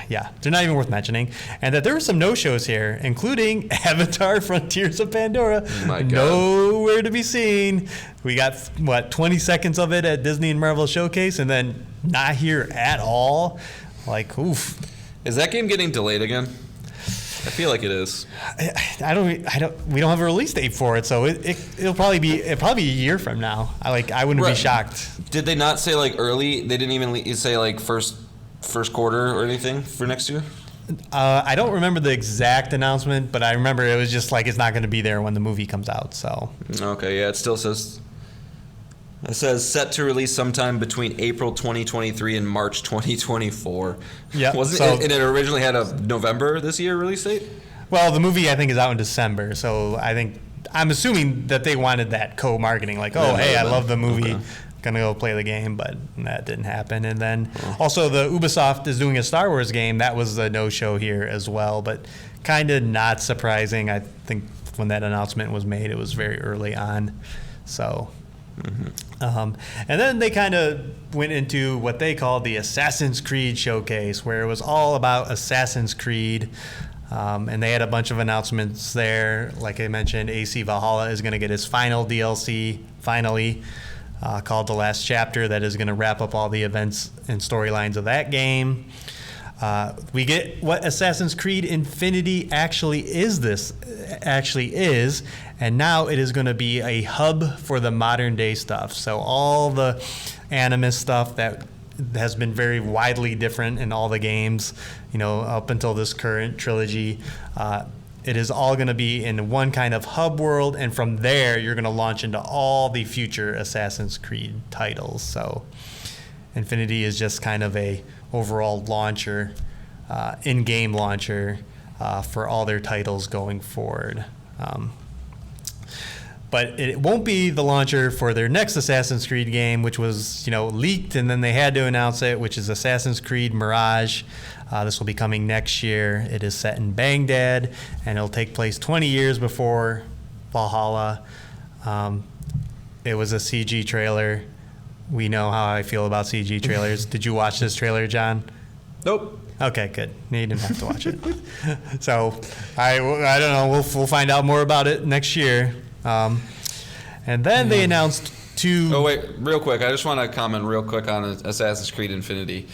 Yeah, they're not even worth mentioning. And that there were some no-shows here, including Avatar Frontiers of Pandora. Oh my God. Nowhere to be seen. We got, 20 seconds of it at Disney and Marvel Showcase, and then not here at all. Oof. Is that game getting delayed again? I feel like it is. We don't have a release date for it, so it'll probably be a year from now. I wouldn't be shocked. Did they not say early? They didn't even say first first quarter or anything for next year? I don't remember the exact announcement, but I remember it was just like it's not going to be there when the movie comes out. So Okay, yeah, it still says. It says set to release sometime between April 2023 and March 2024. Yeah, and it originally had a November this year release date? Well, the movie I think is out in December, so I'm assuming that they wanted that co-marketing, like, oh, hey, I love the movie, gonna go play the game, but that didn't happen. And then also the Ubisoft is doing a Star Wars game. That was a no-show here as well, but kind of not surprising. I think when that announcement was made, it was very early on, so. And then they kind of went into what they called the Assassin's Creed showcase, where it was all about Assassin's Creed. And they had a bunch of announcements there. Like I mentioned, AC Valhalla is going to get its final DLC, finally, called The Last Chapter, that is going to wrap up all the events and storylines of that game. We get what Assassin's Creed Infinity actually is, and now it is going to be a hub for the modern day stuff. So all the Animus stuff that has been very widely different in all the games, up until this current trilogy, it is all going to be in one kind of hub world, and from there you're going to launch into all the future Assassin's Creed titles. So Infinity is just kind of a overall launcher, in-game launcher for all their titles going forward. But it won't be the launcher for their next Assassin's Creed game, which was, leaked, and then they had to announce it, which is Assassin's Creed Mirage. This will be coming next year. It is set in Baghdad, and it'll take place 20 years before Valhalla. It was a CG trailer. We know how I feel about CG trailers. Did you watch this trailer, John? Nope. Okay, good. You didn't have to watch it. So I don't know. We'll find out more about it next year. And then they announced two. Oh wait, real quick. I just want to comment real quick on Assassin's Creed Infinity.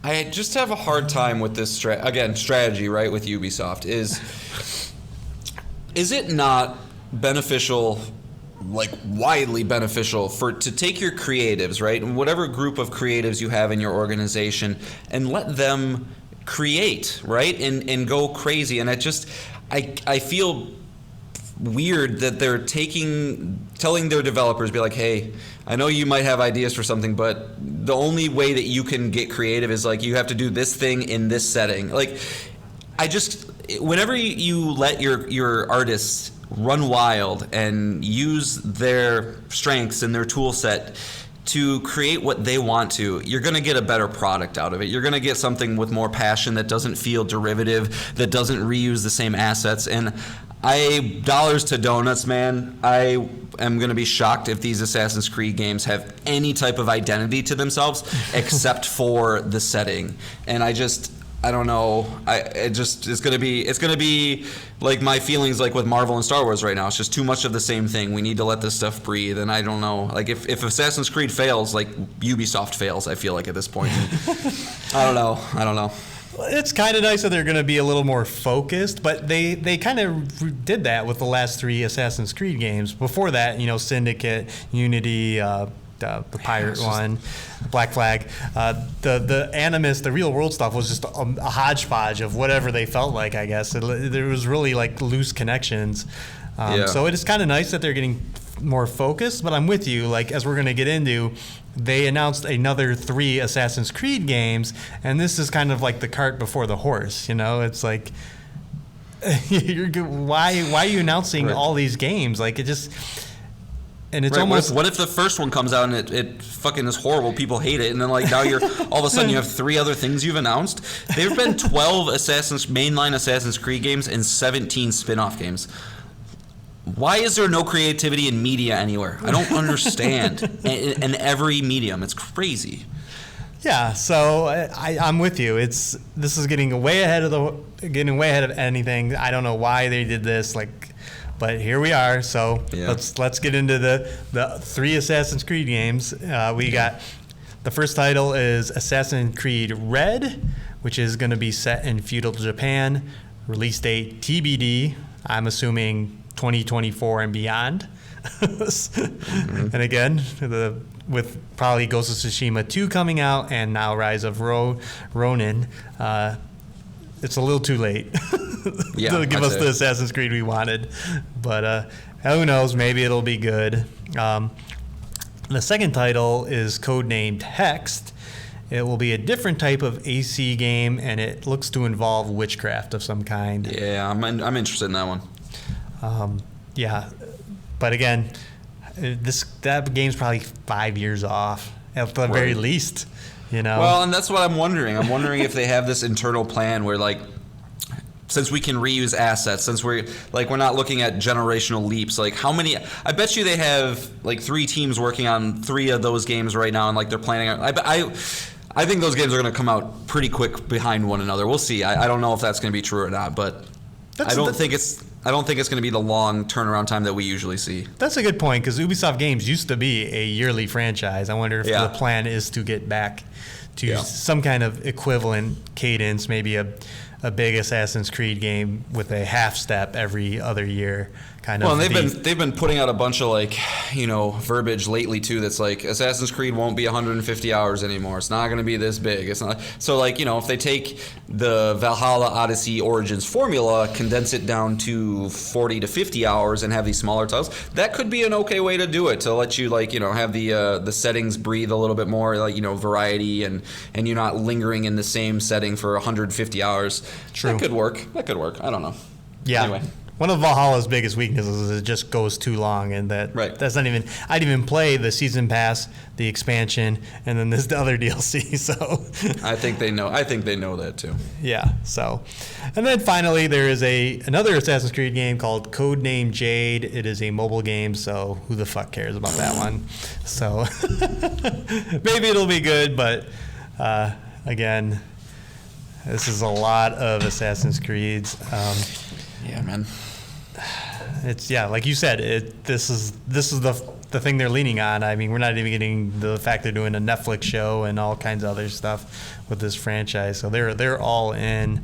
I just have a hard time with this strategy, right? With Ubisoft, is it not beneficial, like widely beneficial, to take your creatives, right, and whatever group of creatives you have in your organization, and let them create, right, and go crazy? And I feel weird that they're telling their developers, be like, hey, I know you might have ideas for something, but the only way that you can get creative is like you have to do this thing in this setting. Like, whenever you let your artists run wild and use their strengths and their tool set to create what they want to, you're going to get a better product out of it. You're going to get something with more passion, that doesn't feel derivative, that doesn't reuse the same assets. And dollars to donuts, man, I am going to be shocked if these Assassin's Creed games have any type of identity to themselves except for the setting. And I don't know. It's gonna be like my feelings like with Marvel and Star Wars right now. It's just too much of the same thing. We need to let this stuff breathe. And I don't know. Like if Assassin's Creed fails, like Ubisoft fails, I feel like at this point. I don't know. It's kind of nice that they're going to be a little more focused, but they kind of did that with the last three Assassin's Creed games. Before that, Syndicate, Unity, the pirate one, Black Flag, the Animus, the real world stuff was just a hodgepodge of whatever they felt like, I guess. There was really like loose connections. So it is kind of nice that they're getting more focused, but I'm with you. Like, as we're going to get into, they announced another 3 Assassin's Creed games, and this is kind of like the cart before the horse. It's like, why are you announcing all these games? Like, it just... And it's almost... What if the first one comes out and it fucking is horrible, people hate it, and then like now you're all of a sudden you have 3 other things you've announced? There have been 12 mainline Assassin's Creed games and 17 spin-off games. Why is there no creativity in media anywhere? I don't understand. in every medium, it's crazy. Yeah, so I'm with you. This is getting way ahead of anything. I don't know why they did this, but here we are. So let's get into the 3 Assassin's Creed games. We got the first title is Assassin's Creed Red, which is going to be set in feudal Japan. Release date TBD. I'm assuming 2024 and beyond. And again, with probably Ghost of Tsushima 2 coming out and now Rise of Ronin, it's a little too late to give us the Assassin's Creed we wanted. But who knows? Maybe it'll be good. The second title is codenamed Hexed. It will be a different type of AC game, and it looks to involve witchcraft of some kind. Yeah, I'm interested in that one. Yeah, but again, that game's probably 5 years off at the very least. You know. Well, and that's what I'm wondering. I'm wondering if they have this internal plan where, like, since we can reuse assets, since we're not looking at generational leaps, like how many? I bet you they have like 3 teams working on 3 of those games right now, and like they're planning on. I think those games are going to come out pretty quick behind one another. We'll see. I don't know if that's going to be true or not, but I don't think it's going to be the long turnaround time that we usually see. That's a good point, because Ubisoft games used to be a yearly franchise. I wonder if the plan is to get back to some kind of equivalent cadence, maybe a big Assassin's Creed game with a half step every other year. Well, and they've been putting out a bunch of verbiage lately too. That's like Assassin's Creed won't be 150 hours anymore. It's not going to be this big. It's not. So if they take the Valhalla, Odyssey, Origins formula, condense it down to 40 to 50 hours, and have these smaller titles, that could be an okay way to do it, to let you have the settings breathe a little bit more, variety, and you're not lingering in the same setting for 150 hours. True. That could work. I don't know. Yeah. Anyway. One of Valhalla's biggest weaknesses is it just goes too long, and that's not even. I'd even play the season pass, the expansion, and then this other DLC. So I think they know. I think they know that too. Yeah. So, and then finally there is another Assassin's Creed game called Codename Jade. It is a mobile game, so who the fuck cares about that one? So maybe it'll be good, but again, this is a lot of Assassin's Creeds. Yeah, man. It's like you said. This is the thing they're leaning on. I mean, we're not even getting the fact they're doing a Netflix show and all kinds of other stuff with this franchise. So they're all in.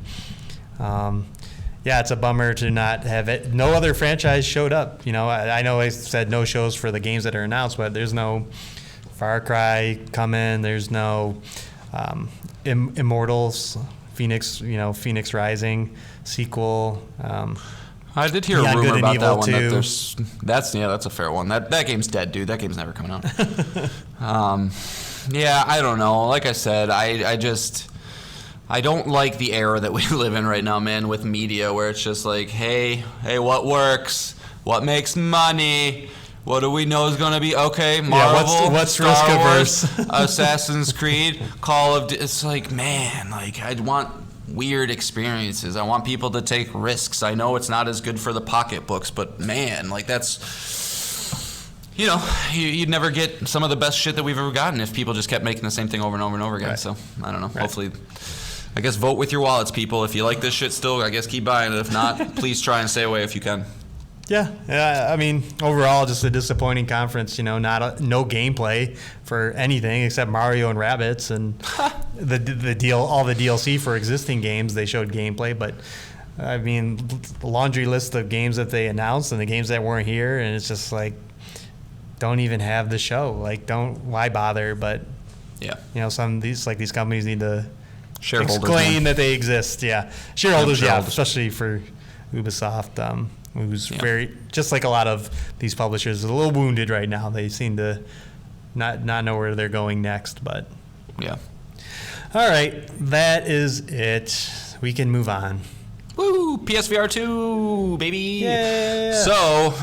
It's a bummer to not have it. No other franchise showed up. I know I said no shows for the games that are announced, but there's no Far Cry coming. There's no Immortals, Phoenix Rising sequel. I did hear a rumor about that one. Too. That's a fair one. That game's dead, dude. That game's never coming out. I don't know. Like I said, I don't like the era that we live in right now, man, with media, where it's just like, hey, what works? What makes money? What do we know is going to be okay? Marvel, what's Star risk Wars, averse? Assassin's Creed, Call of Duty. It's like, man, I'd want weird experiences. I want people to take risks. I know it's not as good for the pocketbooks, but man, that's, you'd never get some of the best shit that we've ever gotten if people just kept making the same thing over and over and over again. Right. So I don't know. Right. Hopefully, I guess vote with your wallets, people. If you like this shit still, I guess keep buying it. If not, please try and stay away if you can. Yeah. I mean, overall, just a disappointing conference. No gameplay for anything except Mario and Rabbids, and all the DLC for existing games. They showed gameplay, but I mean, the laundry list of games that they announced and the games that weren't here, and it's just like, don't even have the show. Why bother? But some of these companies need to explain that they exist. Yeah, shareholders. Yeah, especially for Ubisoft. Who's very, just like a lot of these publishers, a little wounded right now. They seem to not know where they're going next, but yeah. All right, that is it. We can move on. Woo! PSVR 2, baby. Yeah. So,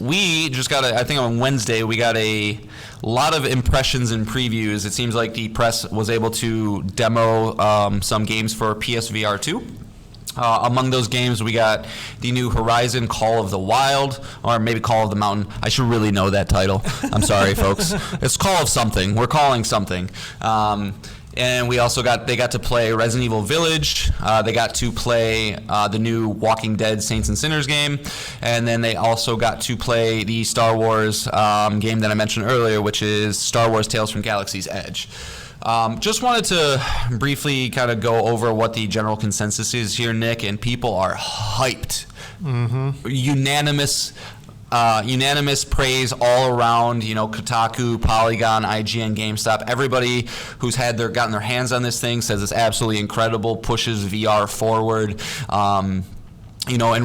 we just got I think on Wednesday, we got a lot of impressions and previews. It seems like the press was able to demo some games for PSVR 2. Among those games, we got the new Horizon Call of the Wild, or maybe Call of the Mountain. I should really know that title. I'm sorry, folks. It's Call of something. We're calling something. And we also they got to play Resident Evil Village. They got to play the new Walking Dead Saints and Sinners game. And then they also got to play the Star Wars game that I mentioned earlier, which is Star Wars Tales from Galaxy's Edge. Just wanted to briefly kind of go over what the general consensus is here, Nick, and people are hyped. Mm-hmm. Unanimous unanimous praise all around. Kotaku, Polygon, IGN, GameStop, everybody who's gotten their hands on this thing says it's absolutely incredible, pushes VR forward, and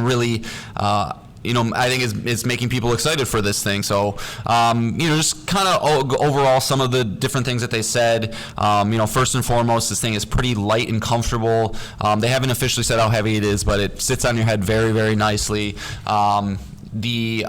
really, I think it's making people excited for this thing. So, just kind of overall some of the different things that they said. First and foremost, this thing is pretty light and comfortable. They haven't officially said how heavy it is, but it sits on your head very, very nicely. The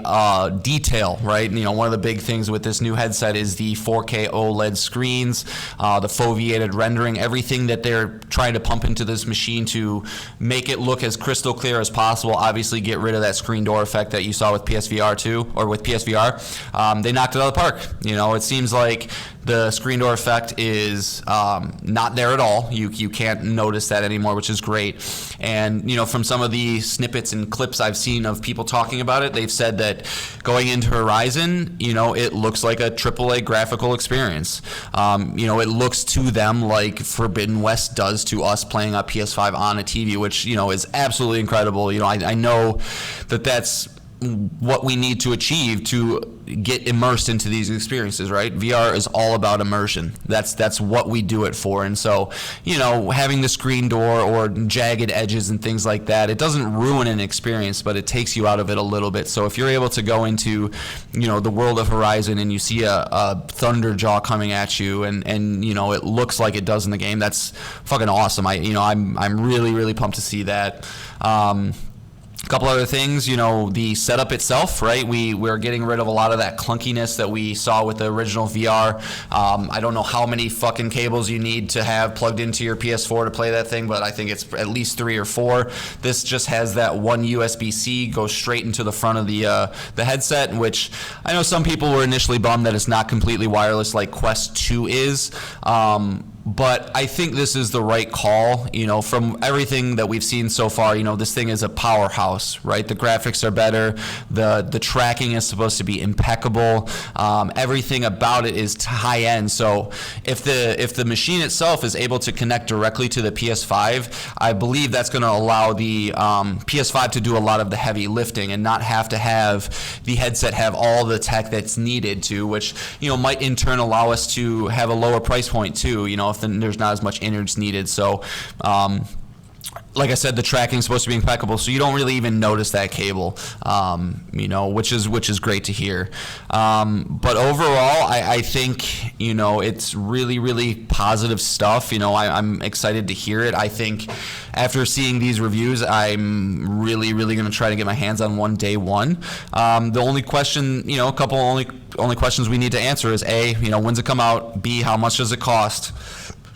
detail, right? One of the big things with this new headset is the 4K OLED screens, the foveated rendering, everything that they're trying to pump into this machine to make it look as crystal clear as possible. Obviously, get rid of that screen door effect that you saw with PSVR 2 or with PSVR. They knocked it out of the park. It seems like the screen door effect is not there at all. You can't notice that anymore, which is great. And from some of the snippets and clips I've seen of people talking about it, they've said that going into Horizon, it looks like a AAA graphical experience. It looks to them like Forbidden West does to us playing on PS5 on a TV, which is absolutely incredible. I know that that's what we need to achieve to get immersed into these experiences, right? VR is all about immersion. That's what we do it for. And so, having the screen door or jagged edges and things like that, it doesn't ruin an experience, but it takes you out of it a little bit. So if you're able to go into, the world of Horizon and you see a thunder jaw coming at you and it looks like it does in the game, that's fucking awesome. I'm really, really pumped to see that. A couple other things, the setup itself, right? We're getting rid of a lot of that clunkiness that we saw with the original VR. I don't know how many fucking cables you need to have plugged into your PS4 to play that thing, but I think it's at least 3 or 4. This just has that one USB-C go straight into the front of the headset, which I know some people were initially bummed that it's not completely wireless like Quest 2 is. But I think this is the right call. From everything that we've seen so far, this thing is a powerhouse, right? The graphics are better. The tracking is supposed to be impeccable. Everything about it is high end. So if the machine itself is able to connect directly to the PS5, I believe that's going to allow the PS5 to do a lot of the heavy lifting and not have to have the headset have all the tech that's needed to, which might in turn allow us to have a lower price point too. If there's not as much innards needed. So, like I said, the tracking is supposed to be impeccable, so you don't really even notice that cable, which is great to hear. But overall, I think, it's really, really positive stuff. I'm excited to hear it. I think after seeing these reviews, I'm really, really going to try to get my hands on one day one. The only question, a couple only questions we need to answer is A, when's it come out? B, how much does it cost?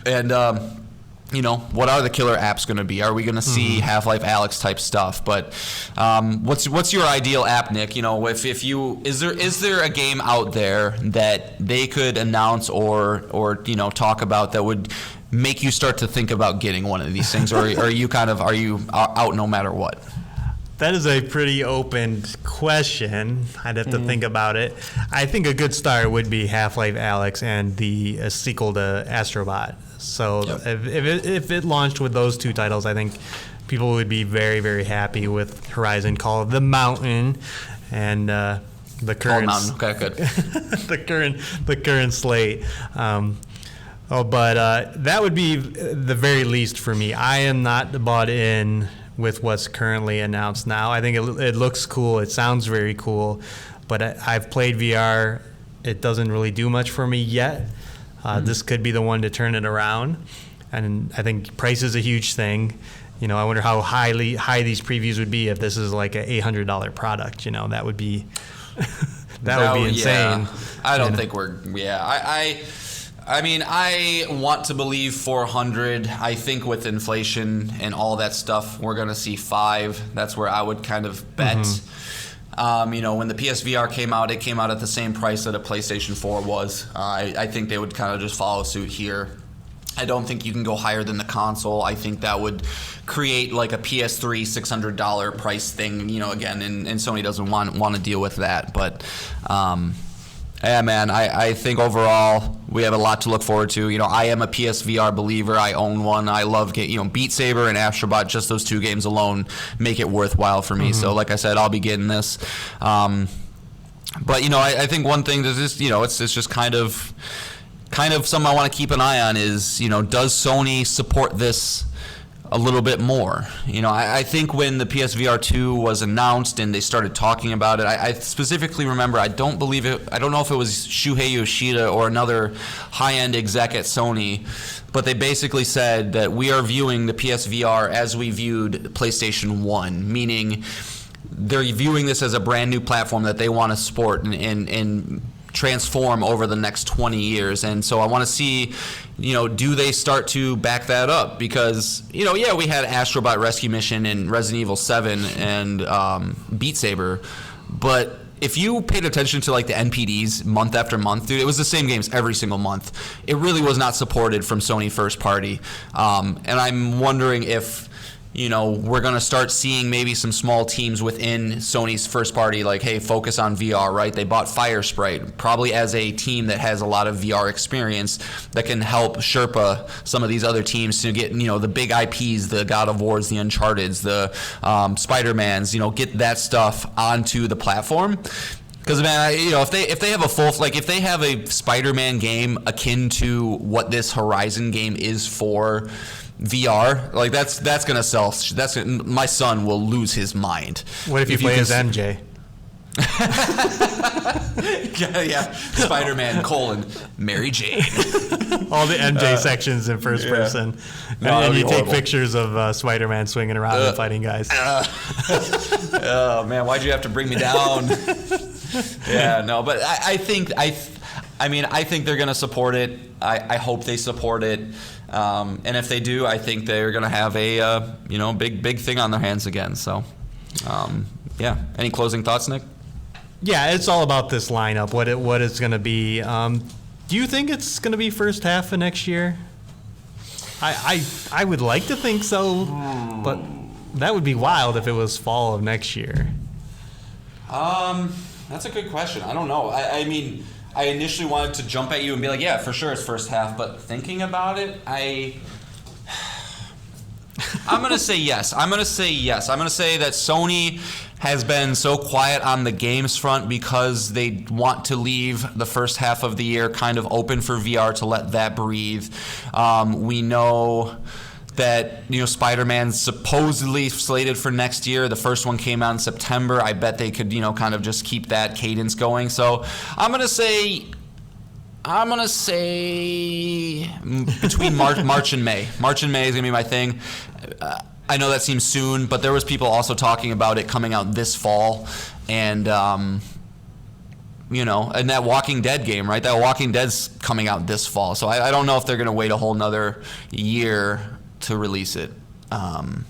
And what are the killer apps going to be? Are we going to see Half-Life Alyx type stuff? But what's your ideal app, Nick? Is there a game out there that they could announce or talk about that would make you start to think about getting one of these things, or are you out no matter what? That is a pretty open question. I'd have to think about it. I think a good start would be Half-Life Alyx and the sequel to Astrobot. So if it launched with those two titles, I think people would be very, very happy with Horizon Call of the Mountain and the current okay, good. the current slate. But that would be the very least for me. I am not bought in with what's currently announced now. I think it looks cool. It sounds very cool. But I've played VR. It doesn't really do much for me yet. This could be the one to turn it around. And I think price is a huge thing. I wonder how high these previews would be if this is like an $800 product. That would be that would be insane. Yeah. I don't think we're. Yeah, I mean, I want to believe 400. I think with inflation and all that stuff, we're going to see 5. That's where I would kind of bet. When the PSVR came out, it came out at the same price that a PlayStation 4 was. I think they would kind of just follow suit here. I don't think you can go higher than the console. I think that would create like a PS3 $600 price thing, again, and Sony doesn't want to deal with that. But yeah, man, I think overall we have a lot to look forward to. I am a PSVR believer. I own one. I love Beat Saber and Astrobot. Just those 2 games alone make it worthwhile for me. So like I said, I'll be getting this. But I think one thing that is it's just kind of something I want to keep an eye on is does Sony support this a little bit more? I think when the PSVR 2 was announced and they started talking about it, I specifically remember, I don't know if it was Shuhei Yoshida or another high-end exec at Sony, but they basically said that we are viewing the PSVR as we viewed PlayStation 1, meaning they're viewing this as a brand new platform that they want to support and transform over the next 20 years. And so I want to see, do they start to back that up? Because, we had Astrobot Rescue Mission and Resident Evil 7 and Beat Saber, but if you paid attention to like the NPDs month after month, dude, it was the same games every single month. It really was not supported from Sony first party. And I'm wondering if we're going to start seeing maybe some small teams within Sony's first party, like, hey, focus on VR, right? They bought Firesprite, probably as a team that has a lot of VR experience that can help Sherpa some of these other teams to get, the big IPs, the God of Wars, the Uncharted's, the Spider-Mans, get that stuff onto the platform. Because, man, if they have if they have a Spider-Man game akin to what this Horizon game is for VR, like that's gonna sell. My son will lose his mind. What if you play as MJ? yeah, Spider-Man : Mary Jane. All the MJ sections in first person, and you take pictures of Spider-Man swinging around and fighting guys. Oh man, why'd you have to bring me down? Yeah, no, but I think they're gonna support it. I hope they support it. And if they do, I think they're going to have a big thing on their hands again. So, yeah. Any closing thoughts, Nick? Yeah, it's all about this lineup. What it's going to be. Do you think it's going to be first half of next year? I would like to think so, but that would be wild if it was fall of next year. That's a good question. I don't know. I mean, I initially wanted to jump at you and be like, yeah, for sure it's first half, but thinking about it, I'm going to say yes. I'm going to say that Sony has been so quiet on the games front because they want to leave the first half of the year kind of open for VR to let that breathe. We know that Spider-Man's supposedly slated for next year. The first one came out in September. I bet they could kind of just keep that cadence going. So I'm gonna say between March and May. March and May is gonna be my thing. I know that seems soon, but there was people also talking about it coming out this fall, and and that Walking Dead game, right? That Walking Dead's coming out this fall. So I don't know if they're gonna wait a whole nother year to release it. I'm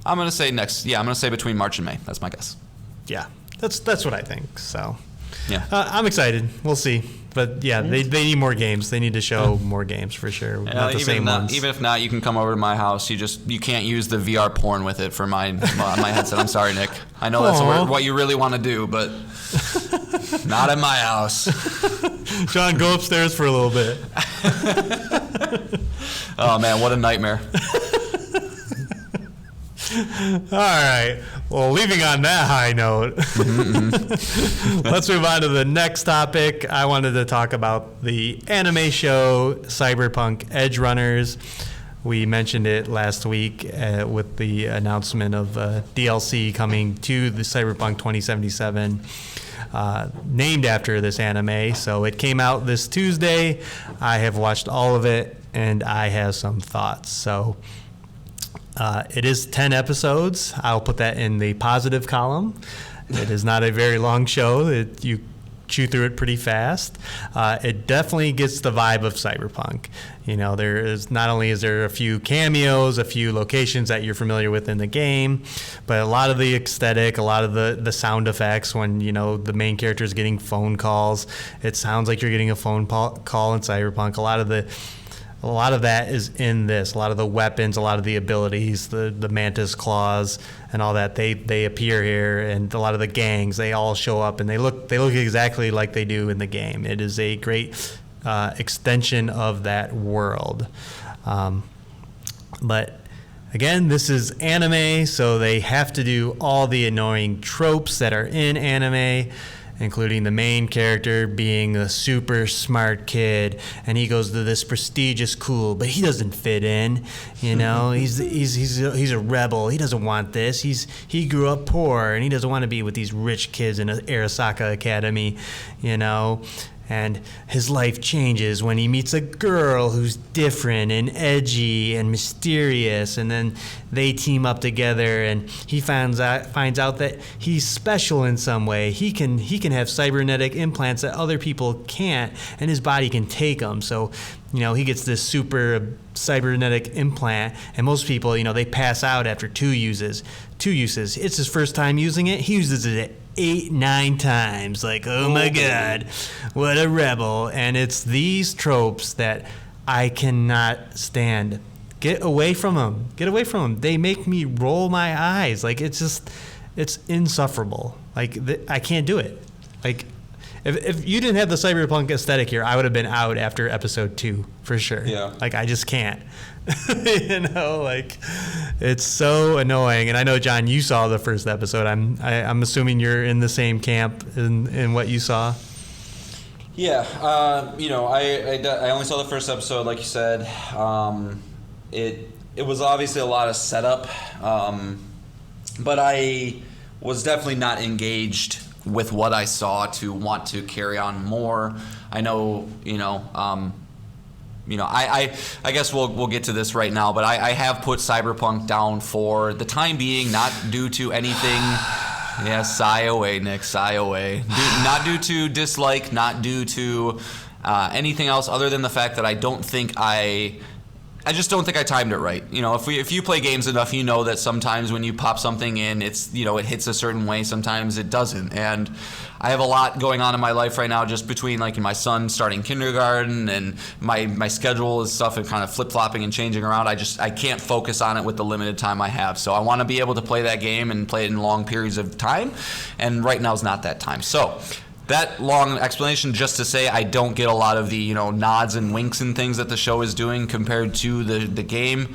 gonna say I'm gonna say between March and May. That's my guess. Yeah, that's what I think. So, yeah, I'm excited. We'll see. But yeah, they need more games. They need to show more games for sure. Not the same ones. Even if not, you can come over to my house. You can't use the VR porn with it for my headset. I'm sorry, Nick. I know that's what you really want to do, but not at my house. Sean, go upstairs for a little bit. Oh man, what a nightmare. All right. Well, leaving on that high note, let's move on to the next topic. I wanted to talk about the anime show Cyberpunk Edgerunners. We mentioned it last week with the announcement of DLC coming to the Cyberpunk 2077, named after this anime. So it came out this Tuesday. I have watched all of it, and I have some thoughts. So it is 10 episodes. I'll put that in the positive column. It is not a very long show. You chew through it pretty fast. It definitely gets the vibe of Cyberpunk. There is not only is there a few cameos, a few locations that you're familiar with in the game, but a lot of the aesthetic, a lot of the sound effects when the main character is getting phone calls. It sounds like you're getting a phone call in Cyberpunk. A lot of that is in this. A lot of the weapons, a lot of the abilities, the mantis claws, and all that. They appear here, and a lot of the gangs. They all show up, and they look exactly like they do in the game. It is a great extension of that world. But again, this is anime, so they have to do all the annoying tropes that are in anime. including the main character being a super smart kid, and he goes to this prestigious school, but he doesn't fit in. You know, he's a rebel. He doesn't want this. He grew up poor, and he doesn't want to be with these rich kids in Arasaka Academy. You know. And his life changes when he meets a girl who's different and edgy and mysterious, and then they team up together, and he finds out that he's special in some way. He can have cybernetic implants that other people can't, and his body can take them. So, you know, he gets this super cybernetic implant, and most people, you know, they pass out after two uses. It's his first time using it. He uses it 8-9 times. Like, oh my God, what a rebel. And it's these tropes that I cannot stand. Get away from them. They make me roll my eyes. Like, it's insufferable. Like, I can't do it. Like, if you didn't have the cyberpunk aesthetic here, I would have been out after episode 2 for sure. Yeah. Like, I just can't. You know, like, it's so annoying. And I know, John, you saw the first episode. I'm assuming you're in the same camp in what you saw. Yeah, you know, I only saw the first episode, like you said. It was obviously a lot of setup, but I was definitely not engaged with what I saw to want to carry on more. I know, I guess we'll get to this right now, but I have put Cyberpunk down for the time being, not due to anything. Yeah, sigh away, Nick, sigh away. Not due to dislike, not due to anything else other than the fact that I just don't think I timed it right. You know, if you play games enough, you know that sometimes when you pop something in, it's, you know, it hits a certain way, sometimes it doesn't. And I have a lot going on in my life right now, just between like my son starting kindergarten and my schedule and stuff, and kind of flip-flopping and changing around. I can't focus on it with the limited time I have. So I want to be able to play that game and play it in long periods of time, and right now is not that time. So that long explanation just to say I don't get a lot of the, you know, nods and winks and things that the show is doing compared to the game.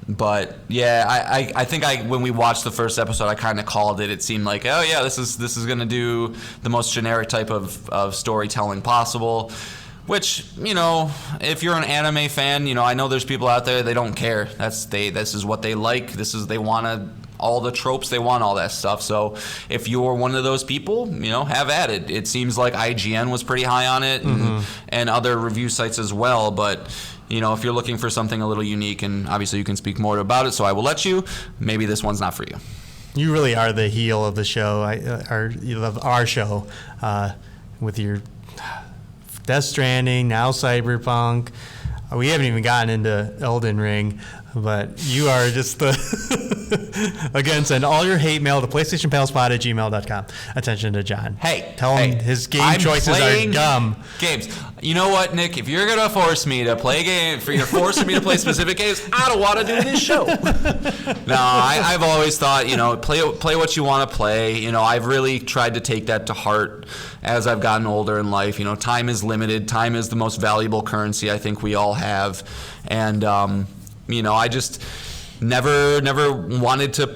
But yeah, I think when we watched the first episode, I kind of called it. It seemed like, oh yeah, this is going to do the most generic type of storytelling possible. Which, you know, if you're an anime fan, you know, I know there's people out there, they don't care. This is what they like. They want all the tropes, they want all that stuff. So if you're one of those people, you know, have at it. It seems like IGN was pretty high on it, and other review sites as well. But, you know, if you're looking for something a little unique, and obviously you can speak more about it, so I will let you, maybe this one's not for you. You really are the heel of the show, our show, with your Death Stranding, now Cyberpunk. We haven't even gotten into Elden Ring, but you are just the... Again, send all your hate mail to PlayStationPalespot@gmail.com. Attention to John. Hey, tell him his game choices are dumb. Games. You know what, Nick? If you're gonna force me to play a game, you're forcing me to play specific games, I don't want to do this show. No, I've always thought, you know, play what you want to play. You know, I've really tried to take that to heart as I've gotten older in life. You know, time is limited. Time is the most valuable currency I think we all have, and you know, I just never wanted to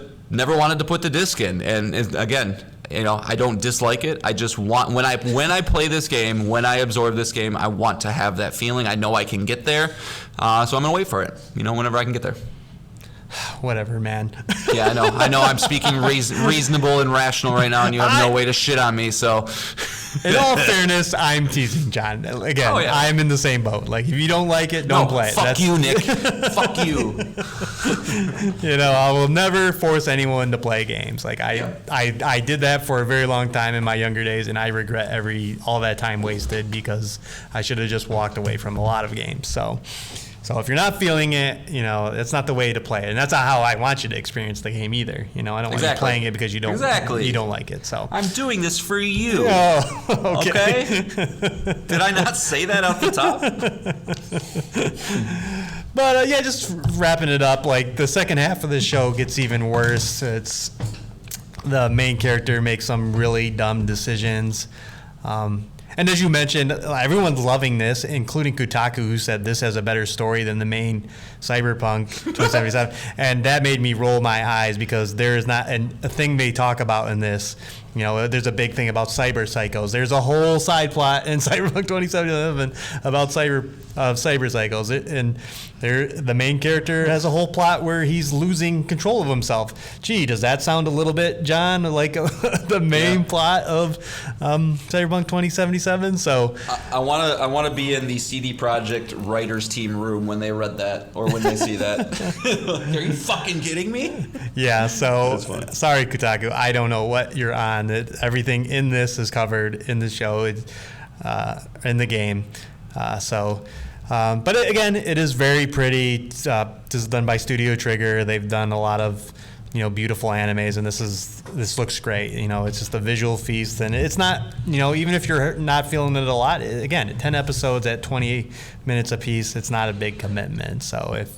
put the disc in. And again, you know, I don't dislike it. I just want, when I play this game, when I absorb this game, I want to have that feeling. I know I can get there, so I'm gonna wait for it. You know, whenever I can get there. Whatever, man. Yeah, I know. I'm speaking reasonable and rational right now, and you have no way to shit on me. So, in all fairness, I'm teasing John. Again, I'm in the same boat. Like, if you don't like it, don't play it. Fuck you, Nick. Fuck you. You know, I will never force anyone to play games. Like, I did that for a very long time in my younger days, and I regret all that time wasted because I should have just walked away from a lot of games. So if you're not feeling it, you know, that's not the way to play it. And that's not how I want you to experience the game either. You know, I don't want you playing it because you don't like it. So I'm doing this for you. Oh, okay. Did I not say that off the top? But yeah, just wrapping it up, like the second half of the show gets even worse. It's the main character makes some really dumb decisions. And as you mentioned, everyone's loving this, including Kotaku, who said this has a better story than the main Cyberpunk 2077. And that made me roll my eyes because there is not a thing they talk about in this. You know, there's a big thing about cyber psychos. There's a whole side plot in Cyberpunk 2077 about cyber psychos. And the main character has a whole plot where he's losing control of himself. Gee, does that sound a little bit, John, like the main plot of Cyberpunk 2077? So I want to be in the CD Projekt writers team room when they read that or when they see that. Are you fucking kidding me? Yeah. So sorry, Kotaku. I don't know what you're on. Everything in this is covered in the show, in the game. But again, it is very pretty. This is done by Studio Trigger. They've done a lot of, beautiful animes, and this looks great. It's just a visual feast, and it's not, even if you're not feeling it a lot. Again, 10 episodes at 20 minutes apiece. It's not a big commitment. So if,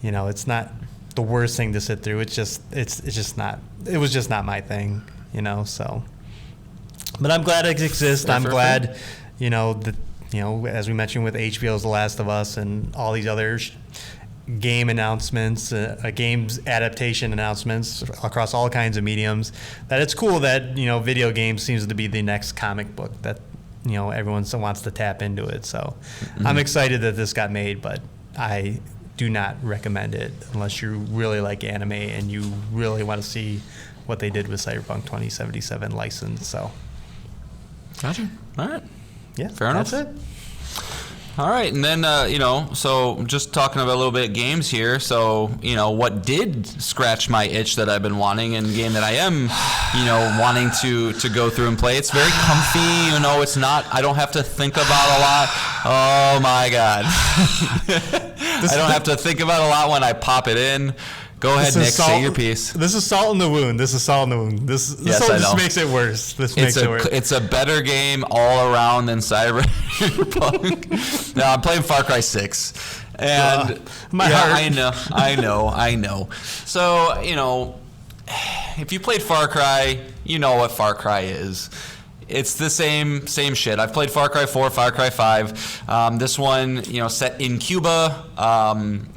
it's not the worst thing to sit through. It's just not. It was just not my thing. So. But I'm glad it exists. I'm glad, that. As we mentioned with HBO's The Last of Us and all these other game announcements, games adaptation announcements across all kinds of mediums, that it's cool that, video games seems to be the next comic book that, everyone wants to tap into it. So I'm excited that this got made, but I do not recommend it unless you really like anime and you really want to see what they did with Cyberpunk 2077 license. So. Gotcha. All right. Yeah, fair enough. That's it. All right, and then so just talking about a little bit of games here. So what did scratch my itch that I've been wanting, and game that I am wanting to go through and play. It's very comfy. It's not. I don't have to think about a lot. Oh my God, I don't have to think about a lot when I pop it in. Go ahead, Nick. Say your piece. This is salt in the wound. This just makes it worse. It's a better game all around than Cyberpunk. No, I'm playing Far Cry 6, and my heart. I know. So if you played Far Cry, you know what Far Cry is. It's the same shit. I've played Far Cry 4, Far Cry 5. This one, set in Cuba.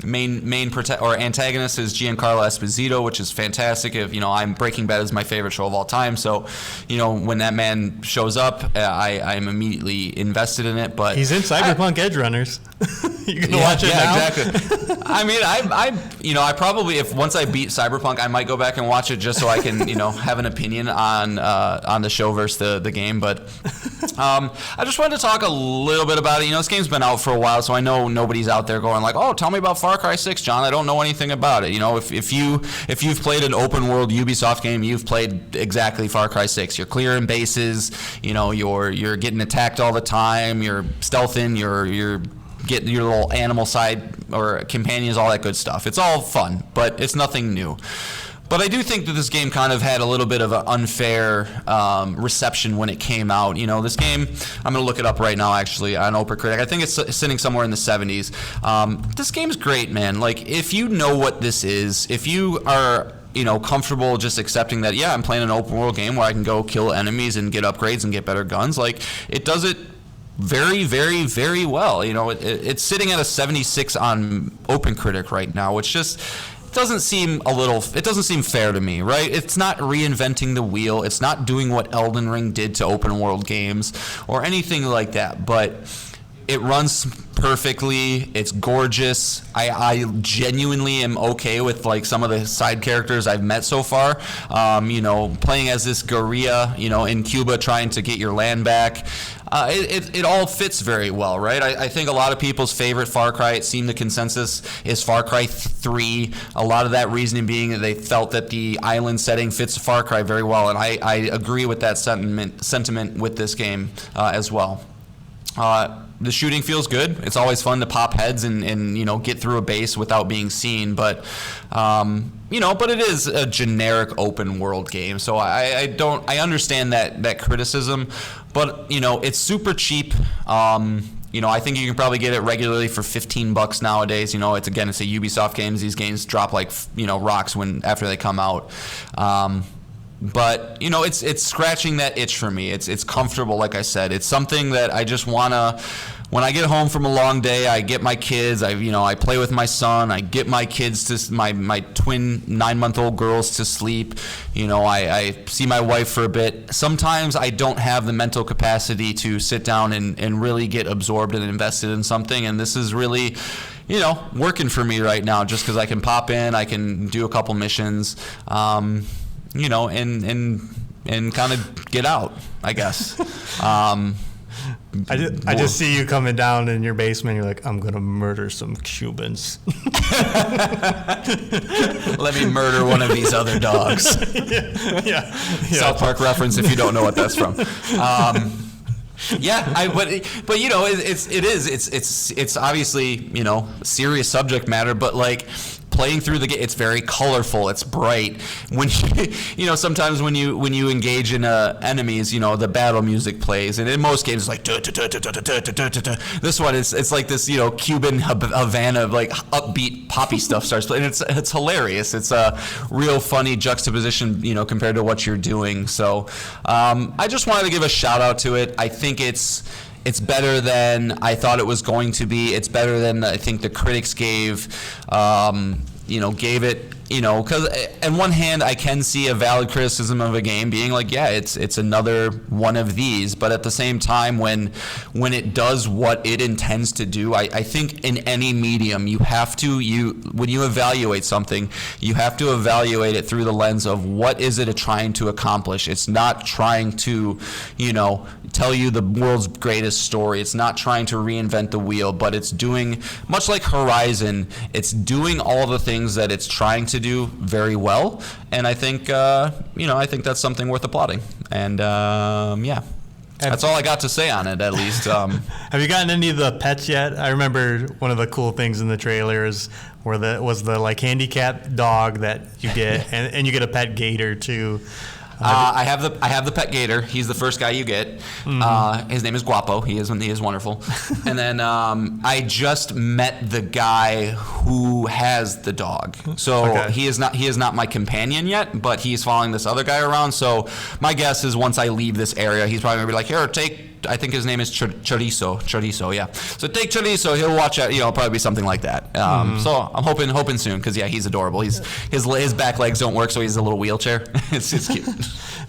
Main antagonist is Giancarlo Esposito, which is fantastic. Breaking Bad is my favorite show of all time. So, when that man shows up, I'm immediately invested in it. But he's in Cyberpunk Edgerunners. You can watch it now. Yeah, exactly. I mean, I probably, if once I beat Cyberpunk, I might go back and watch it just so I can, have an opinion on the show versus the game. But I just wanted to talk a little bit about it. This game's been out for a while, so I know nobody's out there going like, "Oh, tell me about Far Cry 6, John. I don't know anything about it." If you've played an open world Ubisoft game, you've played exactly Far Cry 6. You're clearing bases. You're getting attacked all the time. You're stealthing. You're getting your little animal side or companions, all that good stuff. It's all fun, but it's nothing new. But I do think that this game kind of had a little bit of an unfair reception when it came out. This game, I'm going to look it up right now, actually, on OpenCritic. I think it's sitting somewhere in the 70s. This game's great, man. Like, if you know what this is, if you are comfortable just accepting that, yeah, I'm playing an open world game where I can go kill enemies and get upgrades and get better guns, like, it does it very, very, very well. It's sitting at a 76 on OpenCritic right now, which just doesn't seem fair to me, right? It's not reinventing the wheel. It's not doing what Elden Ring did to open world games or anything like that, but it runs perfectly. It's gorgeous. I genuinely am okay with like some of the side characters I've met so far. Playing as this guerrilla, in Cuba trying to get your land back. It all fits very well, right? I think a lot of people's favorite Far Cry, it seemed the consensus, is Far Cry 3. A lot of that reasoning being that they felt that the island setting fits Far Cry very well, and I agree with that sentiment with this game as well. The shooting feels good. It's always fun to pop heads and get through a base without being seen, but it is a generic open world game. So I understand that criticism, but it's super cheap. I think you can probably get it regularly for $15 nowadays. It's a Ubisoft games. These games drop like rocks after they come out. But it's scratching that itch for me. It's comfortable, like I said. It's something that I just wanna. When I get home from a long day, I get my kids. I play with my son. I get my kids to my twin 9-month-old girls to sleep. I see my wife for a bit. Sometimes I don't have the mental capacity to sit down and really get absorbed and invested in something. And this is really, working for me right now. Just because I can pop in, I can do a couple missions. And kind of get out, I guess. I just see you coming down in your basement. You're like, I'm gonna murder some Cubans. Let me murder one of these other dogs. Yeah. South Park reference if you don't know what that's from. It's obviously serious subject matter, but like. Playing through the game, it's very colorful. It's bright. When sometimes when you engage in enemies, the battle music plays, and in most games, it's like this one it's like this Cuban Havana like upbeat poppy stuff starts playing. It's hilarious. It's a real funny juxtaposition compared to what you're doing. So I just wanted to give a shout out to it. I think it's better than I thought it was going to be. It's better than I think the critics gave it. Because on one hand, I can see a valid criticism of a game being like, yeah, it's another one of these. But at the same time, when it does what it intends to do, I think in any medium, you have to when you evaluate something, you have to evaluate it through the lens of what is it trying to accomplish. It's not trying to, tell you the world's greatest story. It's not trying to reinvent the wheel, but it's doing, much like Horizon, it's doing all the things that it's trying to do very well. And I think, I think that's something worth applauding. And that's all I got to say on it, at least. Have you gotten any of the pets yet? I remember one of the cool things in the trailers was the like handicapped dog that you get, and you get a pet gator too. I have the pet gator. He's the first guy you get. Mm-hmm. His name is Guapo. He is wonderful. And then I just met the guy who has the dog. So okay. he is not my companion yet, but he's following this other guy around. So my guess is once I leave this area, he's probably gonna be like, here, take. I think his name is Chorizo, yeah. So take Chorizo, he'll watch out. It'll probably be something like that. So I'm hoping soon, because yeah, he's adorable. His back legs don't work, so he's a little wheelchair. It's cute.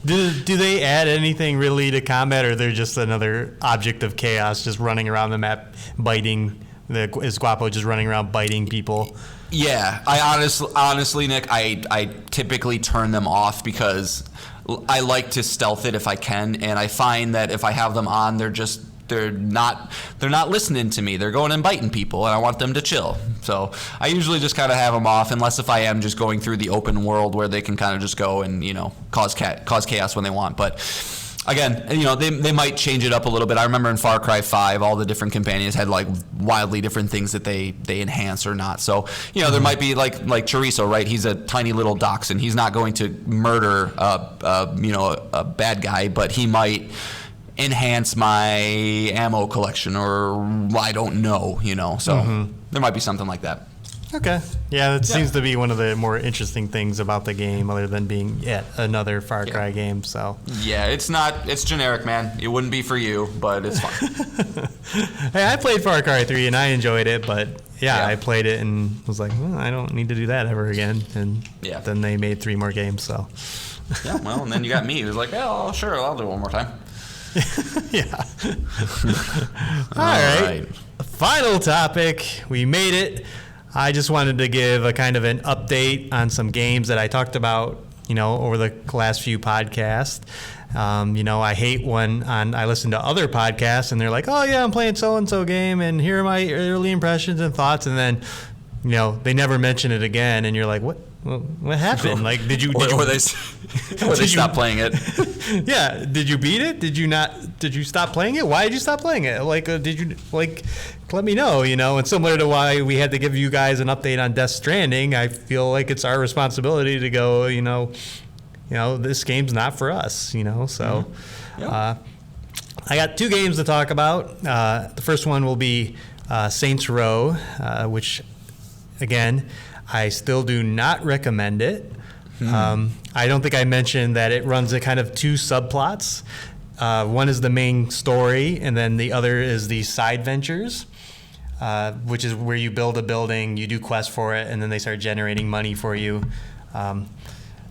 Do they add anything really to combat, or they're just another object of chaos, just running around the map, biting? Is Guapo just running around biting people? Yeah, I honestly, Nick, I typically turn them off because I like to stealth it if I can, and I find that if I have them on, they're not listening to me. They're going and biting people, and I want them to chill. So I usually just kind of have them off, unless if I am just going through the open world where they can kind of just go and cause chaos when they want. But again, they might change it up a little bit. I remember in Far Cry 5, all the different companions had like wildly different things that they enhance or not. So there might be like Chorizo, right? He's a tiny little dachshund. He's not going to murder a bad guy, but he might enhance my ammo collection, or I don't know. So there might be something like that. Okay. Yeah, that seems to be one of the more interesting things about the game, other than being yet another Far Cry game. So yeah, it's generic, man. It wouldn't be for you, but it's fun. Hey, I played Far Cry 3 and I enjoyed it, but I played it and was like, well, I don't need to do that ever again. And then they made 3 more games. So yeah, well, and then you got me who's like, oh, sure, I'll do it one more time. Yeah. All right. Final topic. We made it. I just wanted to give a kind of an update on some games that I talked about, over the last few podcasts. I hate when I listen to other podcasts and they're like, oh yeah, I'm playing so-and-so game and here are my early impressions and thoughts. And then, they never mention it again. And you're like, what? Well, what happened? Like, did you stop playing it? Yeah. Did you beat it? Did you not? Did you stop playing it? Why did you stop playing it? Like, did you let me know? And similar to why we had to give you guys an update on Death Stranding, I feel like it's our responsibility to go. This game's not for us. So, I got 2 games to talk about. The first one will be Saints Row, which, again, I still do not recommend it. I don't think I mentioned that it runs a kind of two subplots. One is the main story, and then the other is the side ventures, which is where you build a building, you do quests for it, and then they start generating money for you.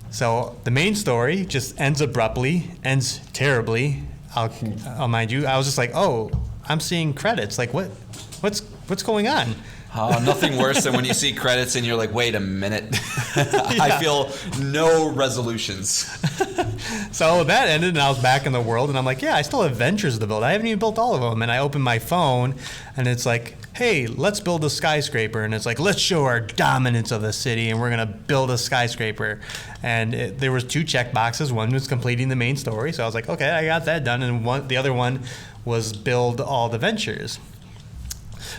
So the main story just ends abruptly, ends terribly. I'll mind you. I was just like, oh, I'm seeing credits. Like, what's going on? Nothing worse than when you see credits and you're like, wait a minute. I feel no resolutions. So that ended, and I was back in the world, and I'm like, yeah, I still have ventures to build. I haven't even built all of them. And I open my phone, and it's like, hey, let's build a skyscraper. And it's like, let's show our dominance of the city, and we're going to build a skyscraper. And there was 2 check boxes. One was completing the main story. So I was like, okay, I got that done. And the other one was build all the ventures.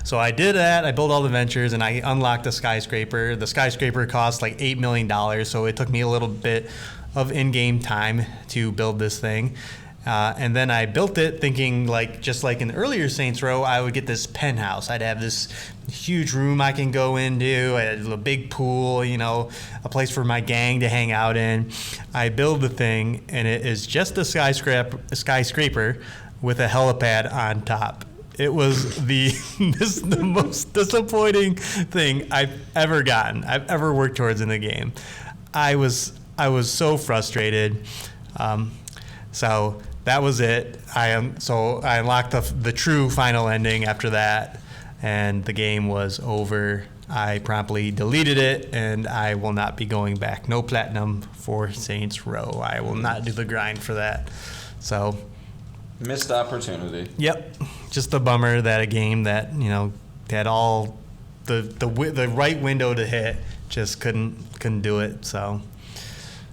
So I did that. I built all the ventures, and I unlocked the skyscraper. The skyscraper cost like $8 million, so it took me a little bit of in-game time to build this thing. And then I built it thinking, like, just like in earlier Saints Row, I would get this penthouse. I'd have this huge room I can go into, I had a big pool, a place for my gang to hang out in. I build the thing, and it is just a skyscraper with a helipad on top. It was the most disappointing thing I've ever gotten, I've ever worked towards in the game. I was so frustrated. So that was it. I unlocked the true final ending after that, and the game was over. I promptly deleted it, and I will not be going back. No platinum for Saints Row. I will not do the grind for that. So. Missed opportunity. Yep, just a bummer that a game that had all the right window to hit just couldn't do it. So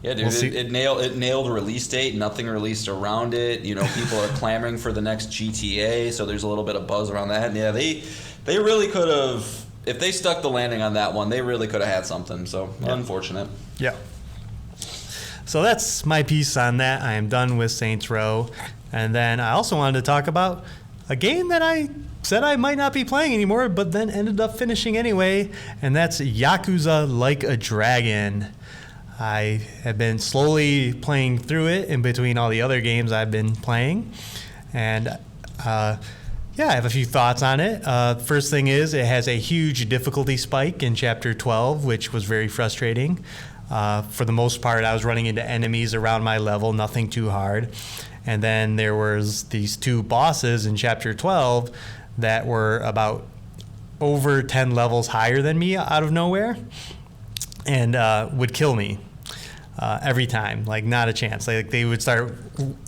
yeah, dude, it nailed a release date. Nothing released around it. People are clamoring for the next GTA, so there's a little bit of buzz around that. And yeah, they really could have, if they stuck the landing on that one, they really could have had something. So unfortunate. Yeah. So that's my piece on that. I am done with Saints Row. And then I also wanted to talk about a game that I said I might not be playing anymore, but then ended up finishing anyway, and that's Yakuza Like a Dragon. I have been slowly playing through it in between all the other games I've been playing. And I have a few thoughts on it. First thing is, it has a huge difficulty spike in Chapter 12, which was very frustrating. For the most part, I was running into enemies around my level, nothing too hard. And then there was these 2 bosses in Chapter 12 that were about over 10 levels higher than me out of nowhere, and would kill me every time, like not a chance. Like they would start,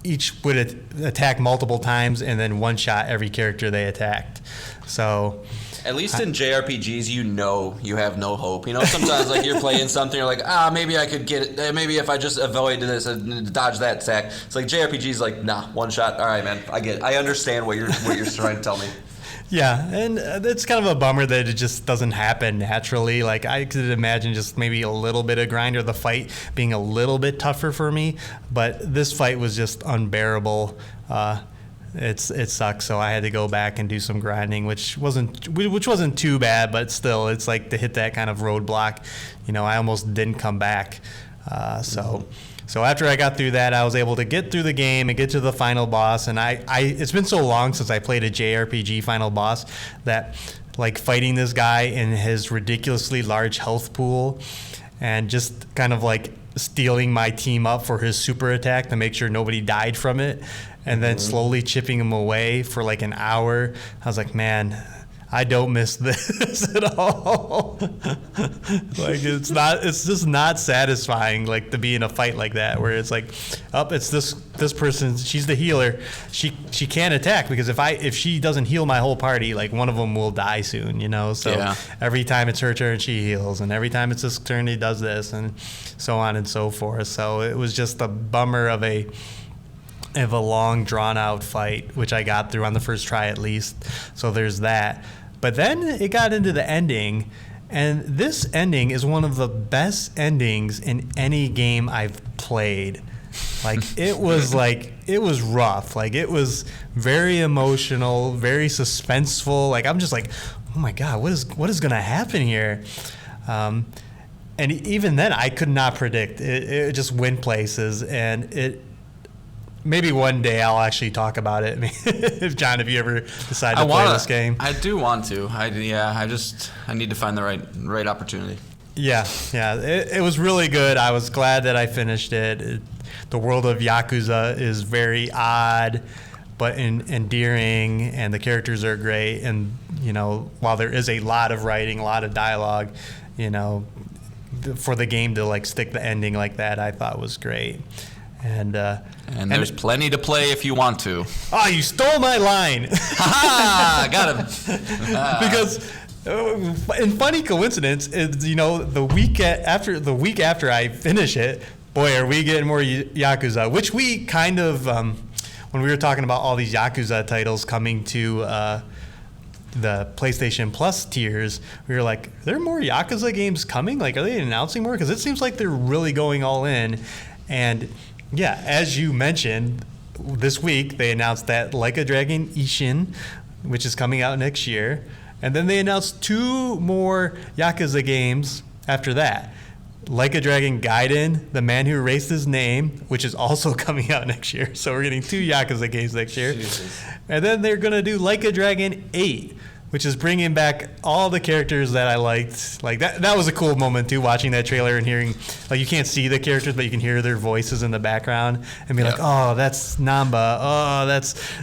each would attack multiple times and then one-shot every character they attacked. So at least in JRPGs, you have no hope. Sometimes like you're playing something, you're like, maybe I could get it. Maybe if I just avoid this and dodge that attack. It's like JRPGs, like, nah, one shot. All right, man, I understand what you're trying to tell me. Yeah, and it's kind of a bummer that it just doesn't happen naturally. Like I could imagine just maybe a little bit of grind or the fight being a little bit tougher for me, but this fight was just unbearable. It sucks, so I had to go back and do some grinding, which wasn't too bad, but still, it's like to hit that kind of roadblock. I almost didn't come back. So after I got through that, I was able to get through the game and get to the final boss. And it's been so long since I played a JRPG final boss that, like, fighting this guy in his ridiculously large health pool and just kind of like stealing my team up for his super attack to make sure nobody died from it, and then slowly chipping him away for like an hour. I was like, man, I don't miss this at all. Like it's just not satisfying, like to be in a fight like that where it's like, it's this person, she's the healer. She can't attack because if she doesn't heal my whole party, like one of them will die soon, So every time it's her turn, she heals, and every time it's his turn, he does this, and so on and so forth. So it was just a bummer of a long drawn out fight, which I got through on the first try at least. So there's that. But then it got into the ending, and this ending is one of the best endings in any game I've played. Like it was rough. Like it was very emotional, very suspenseful. Like I'm just like, oh my God, what is going to happen here? And even then, I could not predict. It just went places, and it. Maybe one day I'll actually talk about it. If John, if you ever decide to play this game, I do want to. I need to find the right opportunity. Yeah. It was really good. I was glad that I finished it. The world of Yakuza is very odd, but endearing, and the characters are great. And while there is a lot of writing, a lot of dialogue, for the game to like stick the ending like that, I thought was great. And there's plenty to play if you want to. Oh, you stole my line. Ha! Got him. Because in funny coincidence, the week after I finish it, boy, are we getting more Yakuza, which we kind of, when we were talking about all these Yakuza titles coming to the PlayStation Plus tiers, we were like, are there more Yakuza games coming? Like, are they announcing more? Because it seems like they're really going all in. And yeah, as you mentioned, this week they announced that Like a Dragon Ishin, which is coming out next year. And then they announced 2 more Yakuza games after that. Like a Dragon Gaiden, The Man Who Erased His Name, which is also coming out next year. So we're getting 2 Yakuza games next year. Jesus. And then they're going to do Like a Dragon 8, which is bringing back all the characters that I liked. Like that was a cool moment too, watching that trailer and hearing, like, you can't see the characters, but you can hear their voices in the background and be like, oh, that's Namba. Oh,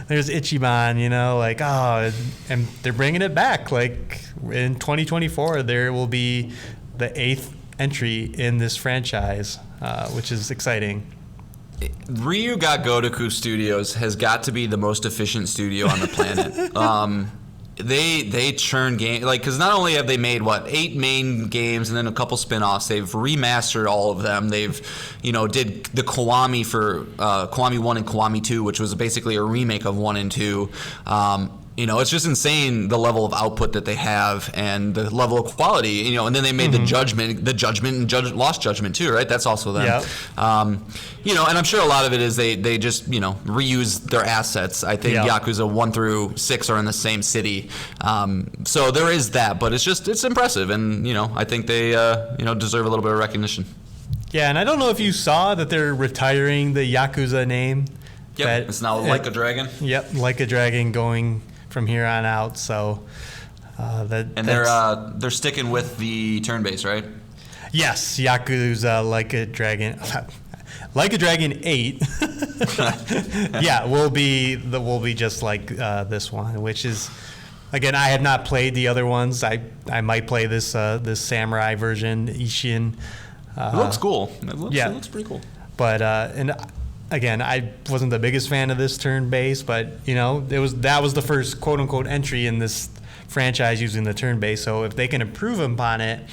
there's Ichiban, like, oh, and they're bringing it back. Like in 2024, there will be the 8th entry in this franchise, which is exciting. Ryu Ga Gotoku Studios has got to be the most efficient studio on the planet. They churn games, like, because not only have they made 8 main games and then a couple spin-offs, they've remastered all of them. They've did the Kiwami for Kiwami 1 and Kiwami 2, which was basically a remake of 1 and 2. It's just insane, the level of output that they have and the level of quality, and then they made the Judgment and Lost Judgment too, right? That's also them. Yep. And I'm sure a lot of it is they just, reuse their assets. I think Yakuza 1 through 6 are in the same city. So there is that, but it's impressive. And, I think they, deserve a little bit of recognition. Yeah, and I don't know if you saw that they're retiring the Yakuza name. Yep, it's now Like a Dragon. Yep, Like a Dragon going from here on out. So they're sticking with the turn-based, right? Yes, Yakuza Like a Dragon. Like a Dragon 8. Yeah, will be just like this one, which is, again, I have not played the other ones. I might play this samurai version, Ishin. It looks cool. It looks pretty cool. But and again, I wasn't the biggest fan of this turn-based, but that was the first quote-unquote entry in this franchise using the turn-based. So if they can improve upon it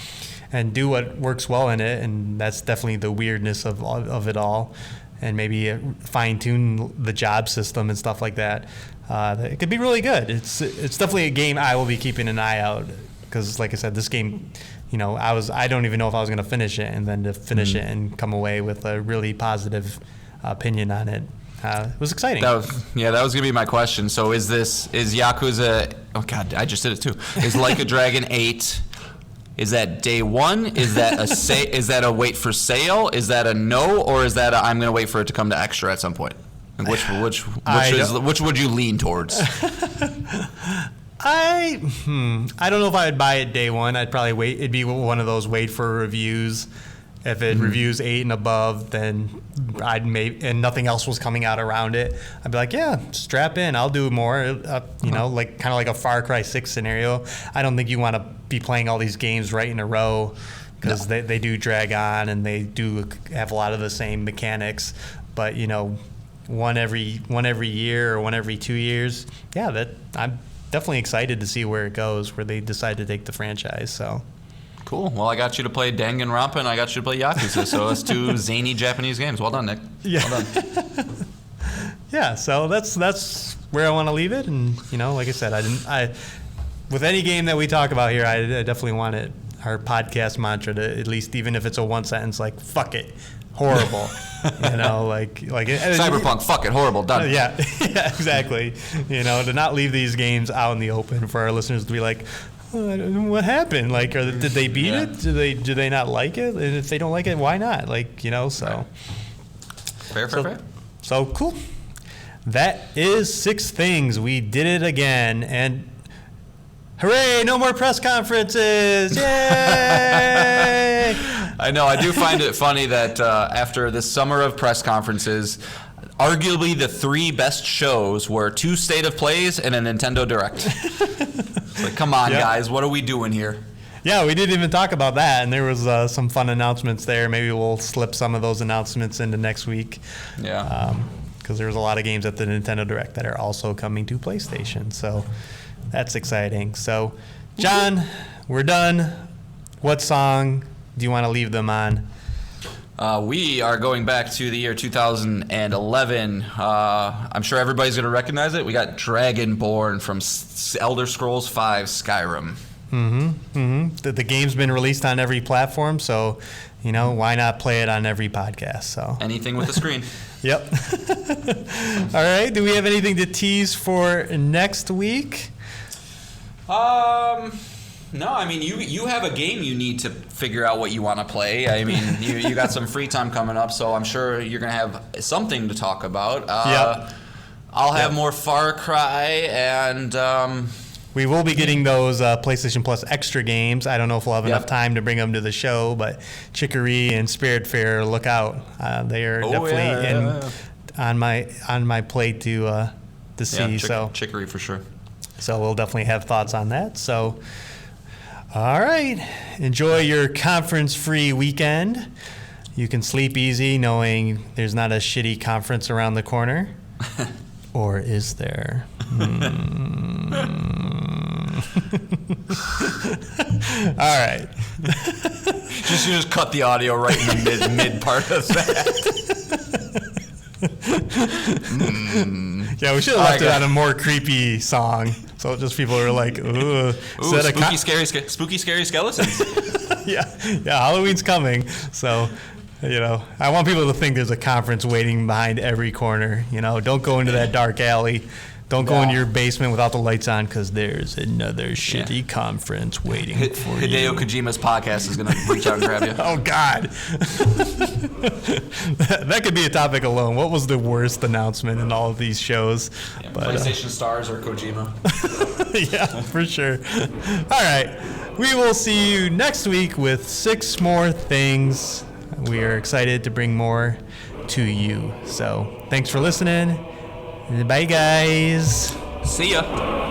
and do what works well in it, and that's definitely the weirdness of it all, and maybe fine-tune the job system and stuff like that, it could be really good. It's definitely a game I will be keeping an eye out, because, like I said, this game, I don't even know if I was going to finish it, and then to finish it and come away with a really positive opinion on it. It was exciting. That was going to be my question. So is Yakuza, oh God, I just did it too. Is Like a Dragon 8, is that day one? Is that is that a wait for sale? Is that a no? Or is that I'm going to wait for it to come to extra at some point? Which would you lean towards? I don't know if I would buy it day one. I'd probably wait. It'd be one of those wait for reviews. If it reviews 8 and above, then and nothing else was coming out around it, I'd be like, yeah, strap in. I'll do more. Like kind of like a Far Cry 6 scenario. I don't think you want to be playing all these games right in a row, because they do drag on and they do have a lot of the same mechanics. But one every year or one every 2 years, yeah, I'm definitely excited to see where it goes, where they decide to take the franchise. So. Cool. Well, I got you to play Danganronpa and I got you to play Yakuza, so that's 2 zany Japanese games. Well done, Nick. Yeah. Well done. Yeah. So that's where I want to leave it. And like I said, with any game that we talk about here, I definitely want our podcast mantra to, at least, even if it's a one sentence, like fuck it, horrible. like Cyberpunk, fuck it, horrible, done. Yeah, exactly. To not leave these games out in the open for our listeners to be like, what happened? Like, did they beat it? Do they not like it? And if they don't like it, why not? Like, so. Fair. So cool. That is 6 things. We did it again, and hooray! No more press conferences! Yay! I know. I do find it funny that after this summer of press conferences, arguably the 3 best shows were 2 State of Plays and a Nintendo Direct. It's like, come on, guys, what are we doing here? Yeah, we didn't even talk about that, and there was some fun announcements there. Maybe we'll slip some of those announcements into next week. Yeah. Because there's a lot of games at the Nintendo Direct that are also coming to PlayStation, so that's exciting. So, John, we're done. What song do you want to leave them on? We are going back to the year 2011. I'm sure everybody's going to recognize it. We got Dragonborn from Elder Scrolls V Skyrim. The game's been released on every platform, so, why not play it on every podcast? So Anything with a screen. Yep. All right. Do we have anything to tease for next week? No, I mean, you have a game you need to figure out what you want to play. I mean, you got some free time coming up, so I'm sure you're going to have something to talk about. Yep. I'll have more Far Cry, and we will be getting those PlayStation Plus extra games. I don't know if we'll have enough time to bring them to the show, but Chicory and Spiritfarer, look out. They are definitely on my plate to see. Chicory for sure. So we'll definitely have thoughts on that. So, all right. Enjoy your conference-free weekend. You can sleep easy knowing there's not a shitty conference around the corner. Or is there? All right. just cut the audio right in the mid part of that. Yeah, we should have left it on a more creepy song, so just people are like, "Ooh, spooky, scary skeletons." yeah, Halloween's coming, so. I want people to think there's a conference waiting behind every corner. Don't go into that dark alley. Don't go into your basement without the lights on, because there's another shitty conference waiting for you. Hideo Kojima's podcast is going to reach out and grab you. Oh, God. That could be a topic alone. What was the worst announcement in all of these shows? Yeah, PlayStation Stars or Kojima. Yeah, for sure. All right. We will see you next week with 6 more things. We are excited to bring more to you. So thanks for listening. Bye, guys. See ya.